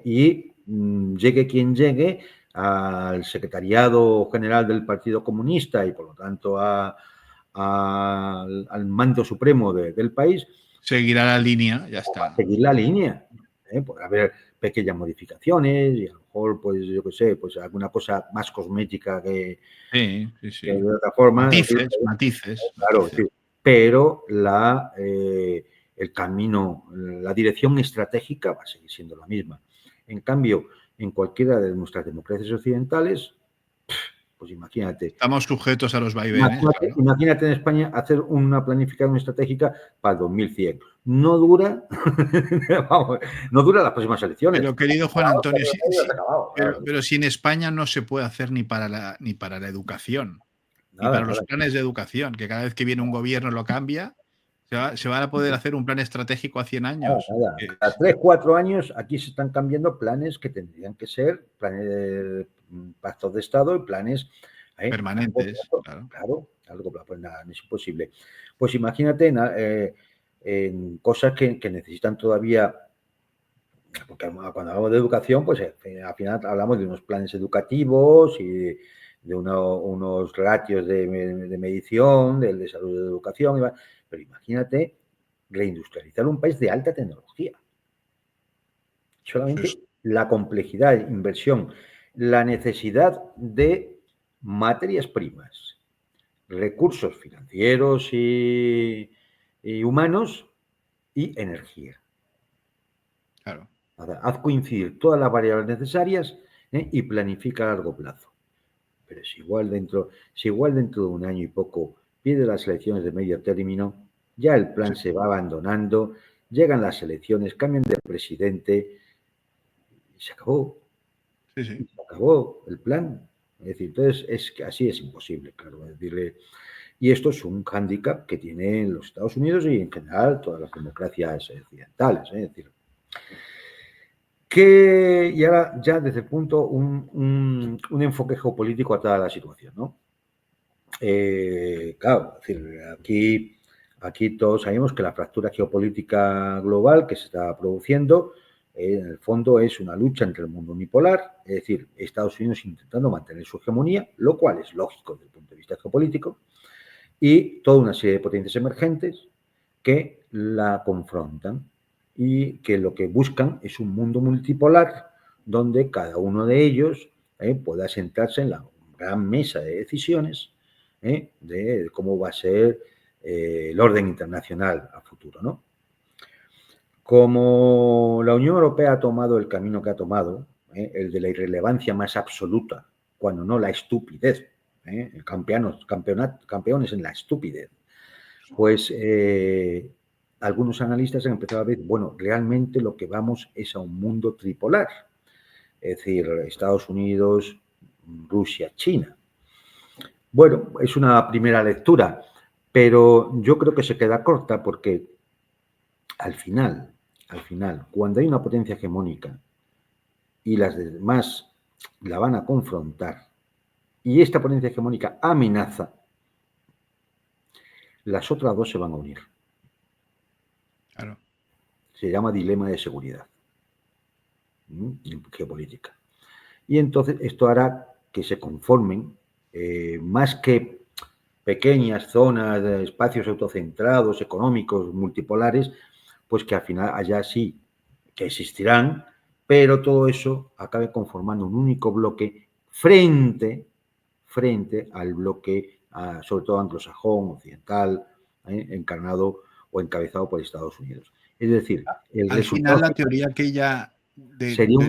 y llegue quien llegue al secretariado general del Partido Comunista y por lo tanto al mando supremo del país. Seguirá la línea, ya está. Seguir la línea. Puede haber pequeñas modificaciones y a lo mejor, pues yo qué sé, pues alguna cosa más cosmética que, sí. que de otra forma. Matices. Claro, pero el camino, la dirección estratégica va a seguir siendo la misma. En cambio, en cualquiera de nuestras democracias occidentales, pues imagínate. Estamos sujetos a los vaivenes. Imagínate en España hacer una planificación estratégica para el 2100. No dura, no dura las próximas elecciones. Pero querido Juan Antonio, pero si en España no se puede hacer ni para la educación. Y para los planes de educación, que cada vez que viene un gobierno lo cambia, se van a poder hacer un plan estratégico a 100 años. Cada 3, 4 años aquí se están cambiando planes que tendrían que ser planes de pactos de Estado y planes permanentes. Claro, pues nada, no es imposible. Pues imagínate en cosas que necesitan todavía, porque cuando hablamos de educación, pues al final hablamos de unos planes educativos y de unos ratios de medición, de salud de educación, pero imagínate reindustrializar un país de alta tecnología. solamente la complejidad, inversión, la necesidad de materias primas, recursos financieros y humanos y energía. Claro. Haz coincidir todas las variables necesarias y planifica a largo plazo. Pero si igual dentro de un año y poco pierde las elecciones de medio término, ya el plan se va abandonando, llegan las elecciones, cambian de presidente y se acabó. Sí, sí. Se acabó el plan. Es decir, entonces es que así es imposible, claro, decirle. Y esto es un hándicap que tienen los Estados Unidos y en general todas las democracias occidentales. Es decir, y ahora ya desde el punto, un enfoque geopolítico a toda la situación, ¿no? Claro, es decir, aquí todos sabemos que la fractura geopolítica global que se está produciendo, en el fondo es una lucha entre el mundo unipolar, es decir, Estados Unidos intentando mantener su hegemonía, lo cual es lógico desde el punto de vista geopolítico, y toda una serie de potencias emergentes que la confrontan y que lo que buscan es un mundo multipolar donde cada uno de ellos pueda sentarse en la gran mesa de decisiones de cómo va a ser el orden internacional a futuro, ¿no? Como la Unión Europea ha tomado el camino que ha tomado, el de la irrelevancia más absoluta, cuando no la estupidez, campeones en la estupidez, pues algunos analistas han empezado a ver, bueno, realmente lo que vamos es a un mundo tripolar, es decir, Estados Unidos, Rusia, China. Bueno, es una primera lectura, pero yo creo que se queda corta porque al final, cuando hay una potencia hegemónica y las demás la van a confrontar y esta potencia hegemónica amenaza, las otras dos se van a unir. Claro. Se llama dilema de seguridad en geopolítica. Y entonces esto hará que se conformen más que pequeñas zonas, de espacios autocentrados, económicos, multipolares, pues que al final allá sí que existirán, pero todo eso acabe conformando un único bloque frente al bloque, sobre todo anglosajón, occidental, encarnado o encabezado por Estados Unidos. Es decir, el Al resultado final, la teoría aquella sería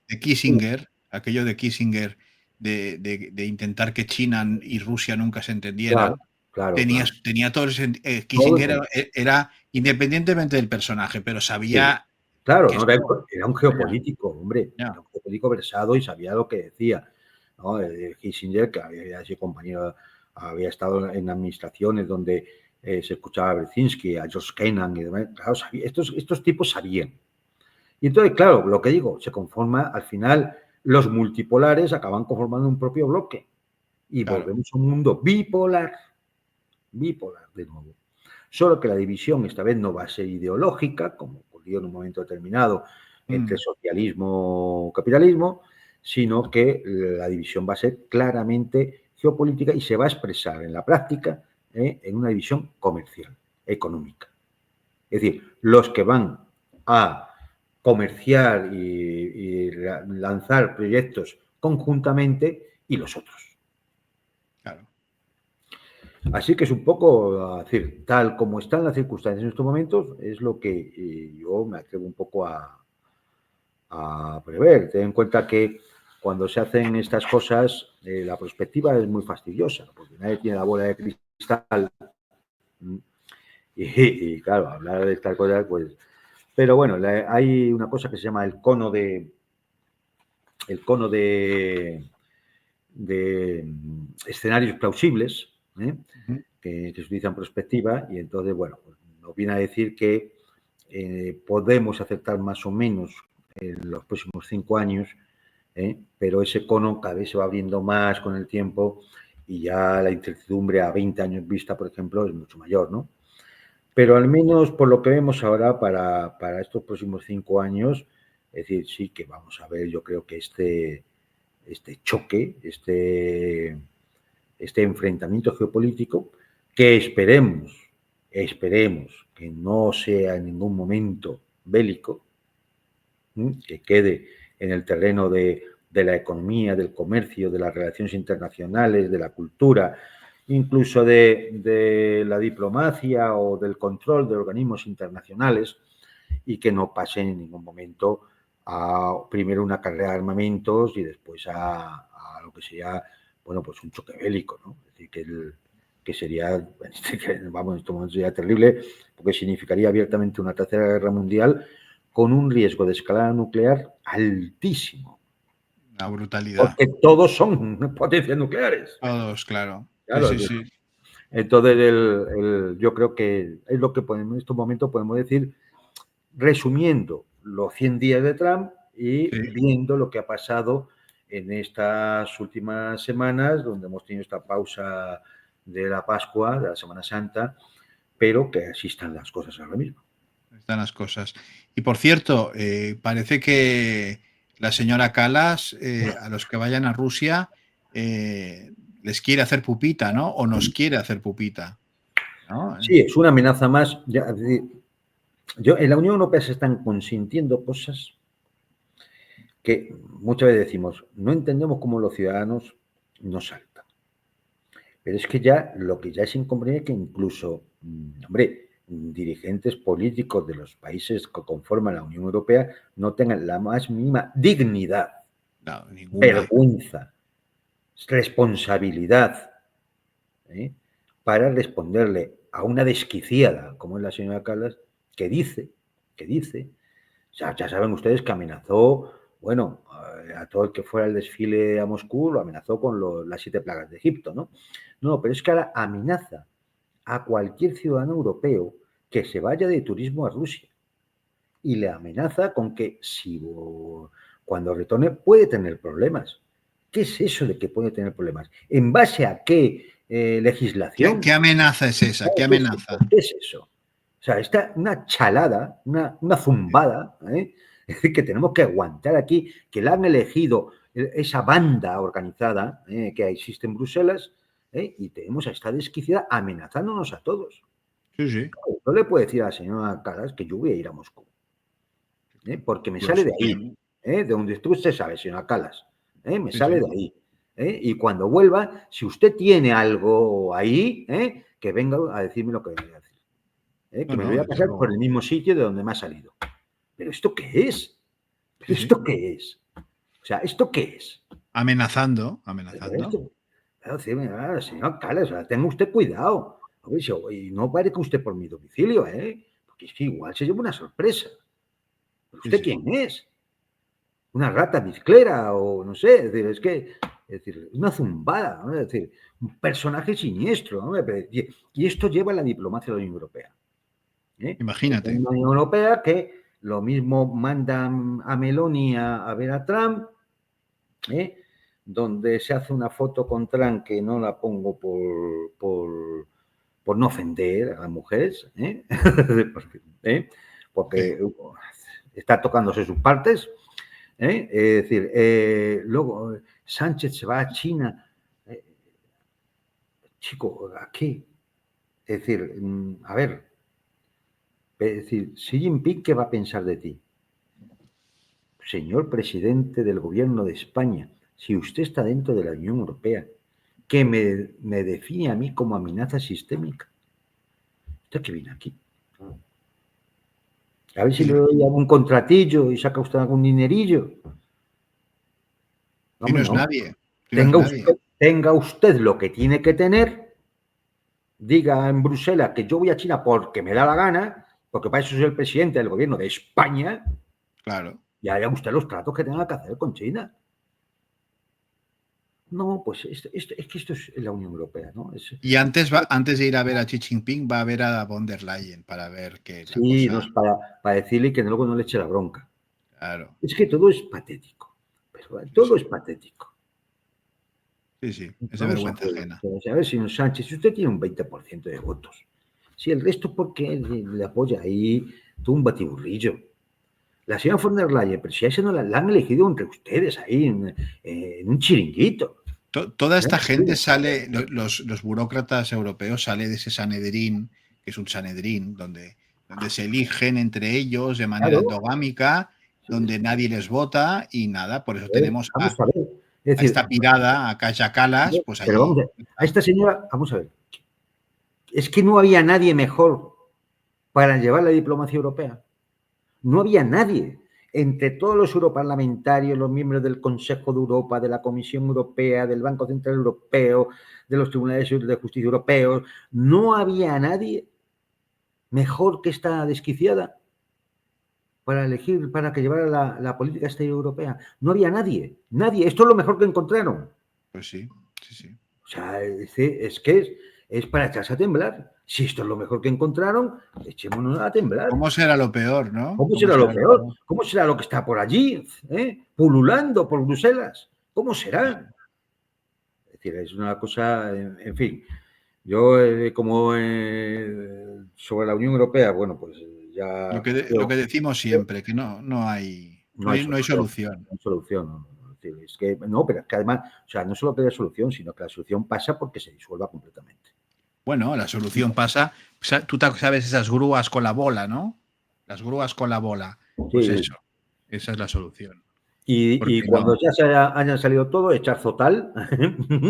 de Kissinger, aquello de Kissinger, de intentar que China y Rusia nunca se entendieran, claro. tenía todo Todo Kissinger era independientemente del personaje, pero sabía claro, que no, era un geopolítico, hombre, ya. era un geopolítico versado y sabía lo que decía, ¿no? Kissinger, que había sido compañero, había estado en administraciones donde se escuchaba a Brzezinski, a George Kennan y demás, claro, estos tipos sabían. Y entonces, claro, lo que digo, se conforma, al final, los multipolares acaban conformando un propio bloque y volvemos a un mundo bipolar de nuevo. Solo que la división esta vez no va a ser ideológica, como ocurrió en un momento determinado entre socialismo y capitalismo, sino que la división va a ser claramente geopolítica y se va a expresar en la práctica en una división comercial, económica. Es decir, los que van a comerciar y lanzar proyectos conjuntamente y los otros. Claro. Así que es un poco, decir, tal como están las circunstancias en estos momentos, es lo que yo me atrevo un poco a prever. Ten en cuenta que cuando se hacen estas cosas, la perspectiva es muy fastidiosa, porque nadie tiene la bola de cristal. Y claro, hablar de estas cosas, pues... Pero bueno, hay una cosa que se llama el cono de escenarios plausibles, que se utilizan en perspectiva, y entonces, bueno, nos viene a decir que podemos acertar más o menos en los próximos 5 años, pero ese cono cada vez se va abriendo más con el tiempo y ya la incertidumbre a 20 años vista, por ejemplo, es mucho mayor, ¿no? Pero al menos por lo que vemos ahora para estos próximos 5 años, es decir, sí que vamos a ver, yo creo que este choque, este enfrentamiento geopolítico, que esperemos que no sea en ningún momento bélico, que quede en el terreno de la economía, del comercio, de las relaciones internacionales, de la cultura, incluso de la diplomacia o del control de organismos internacionales, y que no pase en ningún momento a primero una carrera de armamentos y después a lo que sería, bueno, pues un choque bélico, ¿no? Es decir, que sería, vamos, en este momento sería terrible, porque significaría abiertamente una tercera guerra mundial con un riesgo de escalada nuclear altísimo. Una brutalidad. Porque todos son potencias nucleares. Todos, claro. Claro, Sí, sí, sí. entonces yo creo que es lo que en estos momentos podemos decir, resumiendo los 100 días de Trump y Sí. viendo lo que ha pasado en estas últimas semanas, donde hemos tenido esta pausa de la Pascua, de la Semana Santa, pero que así están las cosas ahora mismo. Están las cosas. Y por cierto, parece que la señora Kallas, a los que vayan a Rusia, les quiere hacer pupita, ¿no? O nos quiere hacer pupita, ¿no? Sí, es una amenaza más. En la Unión Europea se están consintiendo cosas que muchas veces decimos, no entendemos cómo los ciudadanos nos saltan. Pero es que ya lo que ya es inconveniente es que incluso, hombre, dirigentes políticos de los países que conforman la Unión Europea no tengan la más mínima dignidad, No, ninguna. vergüenza, responsabilidad, para responderle a una desquiciada como es la señora Kallas, que dice, ya saben ustedes que amenazó, bueno, a todo el que fuera al desfile a Moscú, lo amenazó con las 7 plagas de Egipto, ¿no? No, pero es que ahora amenaza a cualquier ciudadano europeo que se vaya de turismo a Rusia y le amenaza con que cuando retorne puede tener problemas. ¿Qué es eso de que puede tener problemas? ¿En base a qué legislación? ¿Qué amenaza es esa? ¿Qué amenaza? ¿Qué es eso? O sea, está una chalada, una zumbada, es decir, que tenemos que aguantar aquí, que la han elegido esa banda organizada que existe en Bruselas, y tenemos a esta desquiciada amenazándonos a todos. Sí, sí. No le puedo decir a la señora Kallas que yo voy a ir a Moscú, porque me sale de ahí, de donde usted sabe, señora Kallas, me sale de ahí. Y cuando vuelva, si usted tiene algo ahí, que venga a decirme lo que venga a decir. Que me voy a pasar por el mismo sitio de donde me ha salido. ¿Pero esto qué es? ¿Esto qué es? O sea, ¿esto qué es? Amenazando. Claro, señor Kallas, tenga usted cuidado. Y no aparezca usted por mi domicilio, porque es que igual se lleva una sorpresa. ¿Pero usted quién es? ¿Una rata bizclera o no sé? Es decir, una zumbada, ¿no? Es decir, un personaje siniestro, ¿no? Y esto lleva a la diplomacia de la Unión Europea. Imagínate. Una Unión Europea que lo mismo manda a Meloni a ver a Trump, donde se hace una foto con Trump que no la pongo por no ofender a las mujeres, porque está tocándose sus partes. Es decir, luego Sánchez se va a China. Chico, ¿a qué? Es decir, a ver, es decir, Xi Jinping, ¿qué va a pensar de ti? Señor presidente del gobierno de España, si usted está dentro de la Unión Europea, que me define a mí como amenaza sistémica, ¿usted qué viene aquí? A ver si le doy algún contratillo y saca usted algún dinerillo. Y no es nadie. Tenga usted lo que tiene que tener, diga en Bruselas que yo voy a China porque me da la gana, porque para eso soy el presidente del gobierno de España. Claro. Y haga usted los tratos que tenga que hacer con China. No, pues es que esto es la Unión Europea, ¿no? Y antes de ir a ver a Xi Jinping, va a ver a von der Leyen para ver qué. Sí, no es para decirle que luego no le eche la bronca. Claro. Es que todo es patético. Pero todo es patético. Sí, es de vergüenza ajena. A ver, señor Sánchez, si usted tiene un 20% de votos, si el resto, ¿por qué le apoya ahí todo un batiburrillo? La señora von der Leyen, pero si a esa no la han elegido entre ustedes ahí en un chiringuito. Toda esta gente sale, los burócratas europeos sale de ese Sanedrín, que es un Sanedrín, donde se eligen entre ellos de manera endogámica donde nadie les vota y nada, por eso tenemos Vamos a ver. Es a decir, esta pirada, a Kaja Kallas, pues pero allí. vamos a esta señora, vamos a ver. Es que no había nadie mejor para llevar la diplomacia europea. No había nadie. Entre todos los europarlamentarios, los miembros del Consejo de Europa, de la Comisión Europea, del Banco Central Europeo, de los tribunales de justicia europeos, no había nadie mejor que esta desquiciada para elegir, para que llevara la política exterior europea. No había nadie, nadie. Esto es lo mejor que encontraron. Pues sí, sí, sí. O sea, es que es para echarse a temblar. Si esto es lo mejor que encontraron, echémonos a temblar. ¿Cómo será lo peor, no? ¿Cómo será lo peor? ¿Cómo será lo que está por allí, pululando por Bruselas? ¿Cómo será? Es decir, es una cosa, en fin. Yo, como sobre la Unión Europea, bueno, pues ya... Lo que decimos siempre, que no hay solución. No hay solución. Es que, no, pero es que además, o sea, no solo que haya solución, sino que la solución pasa porque se disuelva completamente. Bueno, la solución pasa, tú sabes esas grúas con la bola, ¿no? Las grúas con la bola. Pues sí. Eso, esa es la solución. Y cuando ya hayan salido todo, echar Zotal.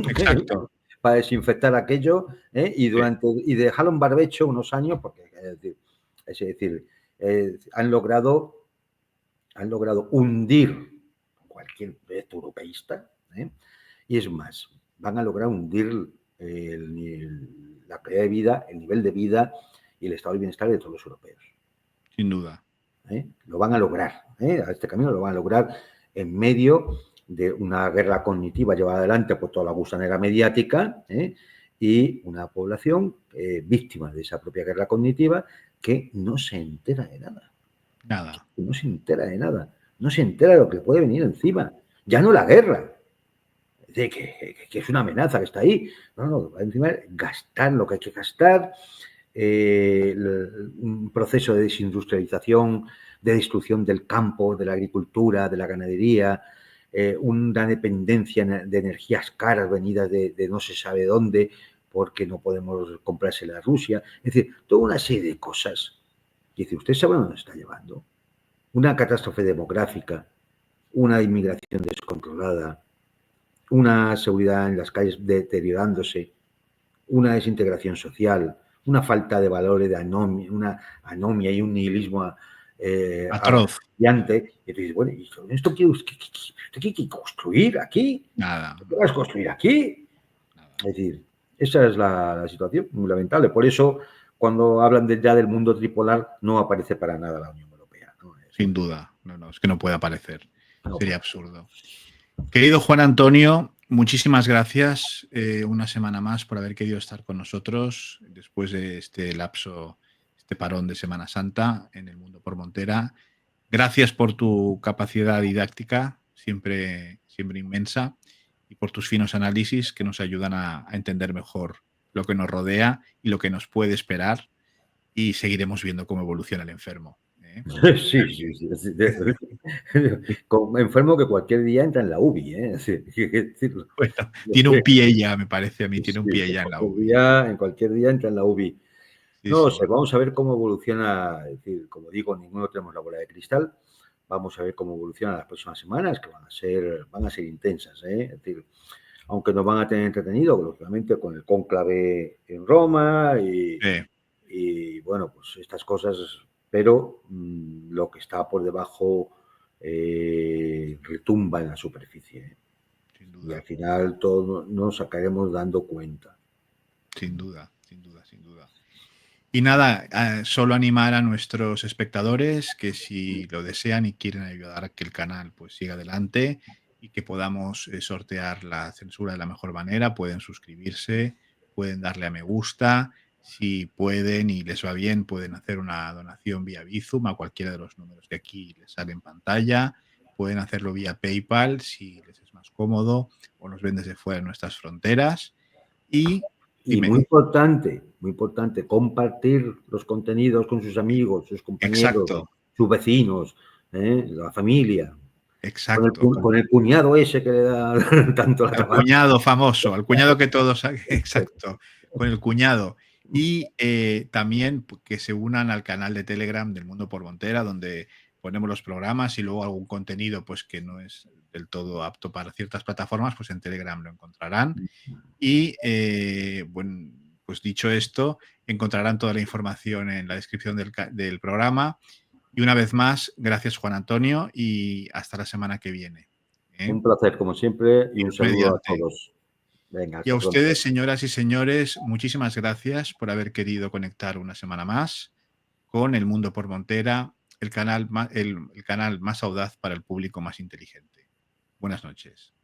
Exacto. Para desinfectar aquello, y dejarlo en barbecho unos años, porque es decir, han logrado hundir cualquier proyecto europeísta, y es más, van a lograr hundir la calidad de vida, el nivel de vida y el estado de bienestar de todos los europeos. Sin duda. Lo van a lograr, a este camino lo van a lograr en medio de una guerra cognitiva llevada adelante por toda la gusanera mediática, y una población víctima de esa propia guerra cognitiva que no se entera de nada. Nada. No se entera de nada. No se entera de lo que puede venir encima. Ya no la guerra, de que es una amenaza que está ahí. No, encima gastar lo que hay que gastar, un proceso de desindustrialización, de destrucción del campo, de la agricultura, de la ganadería, una dependencia de energías caras venidas de no se sabe dónde, porque no podemos comprársela a Rusia. Es decir, toda una serie de cosas. Dice, ¿usted sabe dónde nos está llevando? Una catástrofe demográfica, una inmigración descontrolada, una seguridad en las calles deteriorándose, una desintegración social, una falta de valores, una anomia y un nihilismo atroz. Y dices, bueno, ¿y esto qué hay que construir aquí? Nada. ¿Qué vas a construir aquí? Nada. Es decir, esa es la situación, muy lamentable. Por eso, cuando hablan ya del mundo tripolar, no aparece para nada la Unión Europea, ¿no? Sin duda. No, es que no puede aparecer. No, sería absurdo. Querido Juan Antonio, muchísimas gracias una semana más por haber querido estar con nosotros después de este lapso, este parón de Semana Santa en el Mundo por Montera. Gracias por tu capacidad didáctica, siempre inmensa, y por tus finos análisis que nos ayudan a entender mejor lo que nos rodea y lo que nos puede esperar, y seguiremos viendo cómo evoluciona el enfermo. Sí. Como enfermo que cualquier día entra en la UBI, Bueno, tiene un pie ya, me parece a mí, tiene un pie ya en la UBI. En cualquier día entra en la UBI. No sé, vamos a ver cómo evoluciona, es decir, como digo, ninguno tenemos la bola de cristal. Vamos a ver cómo evolucionan las próximas semanas, que van a ser intensas, es decir, aunque nos van a tener entretenido, lógicamente, con el cónclave en Roma y bueno, pues estas cosas, pero lo que está por debajo retumba en la superficie. Sin duda. Y al final todos nos sacaremos dando cuenta. Sin duda. Y nada, solo animar a nuestros espectadores que si lo desean y quieren ayudar a que el canal pues siga adelante y que podamos sortear la censura de la mejor manera, pueden suscribirse, pueden darle a me gusta, si pueden y les va bien pueden hacer una donación vía Bizum a cualquiera de los números que aquí les sale en pantalla, pueden hacerlo vía PayPal si les es más cómodo o nos ven desde fuera de nuestras fronteras y muy importante, compartir los contenidos con sus amigos, sus compañeros, sus vecinos, la familia. Exacto. Con el cuñado ese que le da tanto la tabarra. Al cuñado famoso, al cuñado que todos... Exacto, con el cuñado. Y también que se unan al canal de Telegram del Mundo por Montera, donde ponemos los programas y luego algún contenido pues que no es del todo apto para ciertas plataformas, pues en Telegram lo encontrarán. Y bueno, pues dicho esto, encontrarán toda la información en la descripción del programa. Y una vez más, gracias Juan Antonio y hasta la semana que viene. Un placer, como siempre, y un Dios saludo a mediante. todos. Venga, Y a hasta pronto. ustedes, señoras y señores, muchísimas gracias por haber querido conectar una semana más con El Mundo por Montera, el canal más audaz para el público más inteligente. Buenas noches.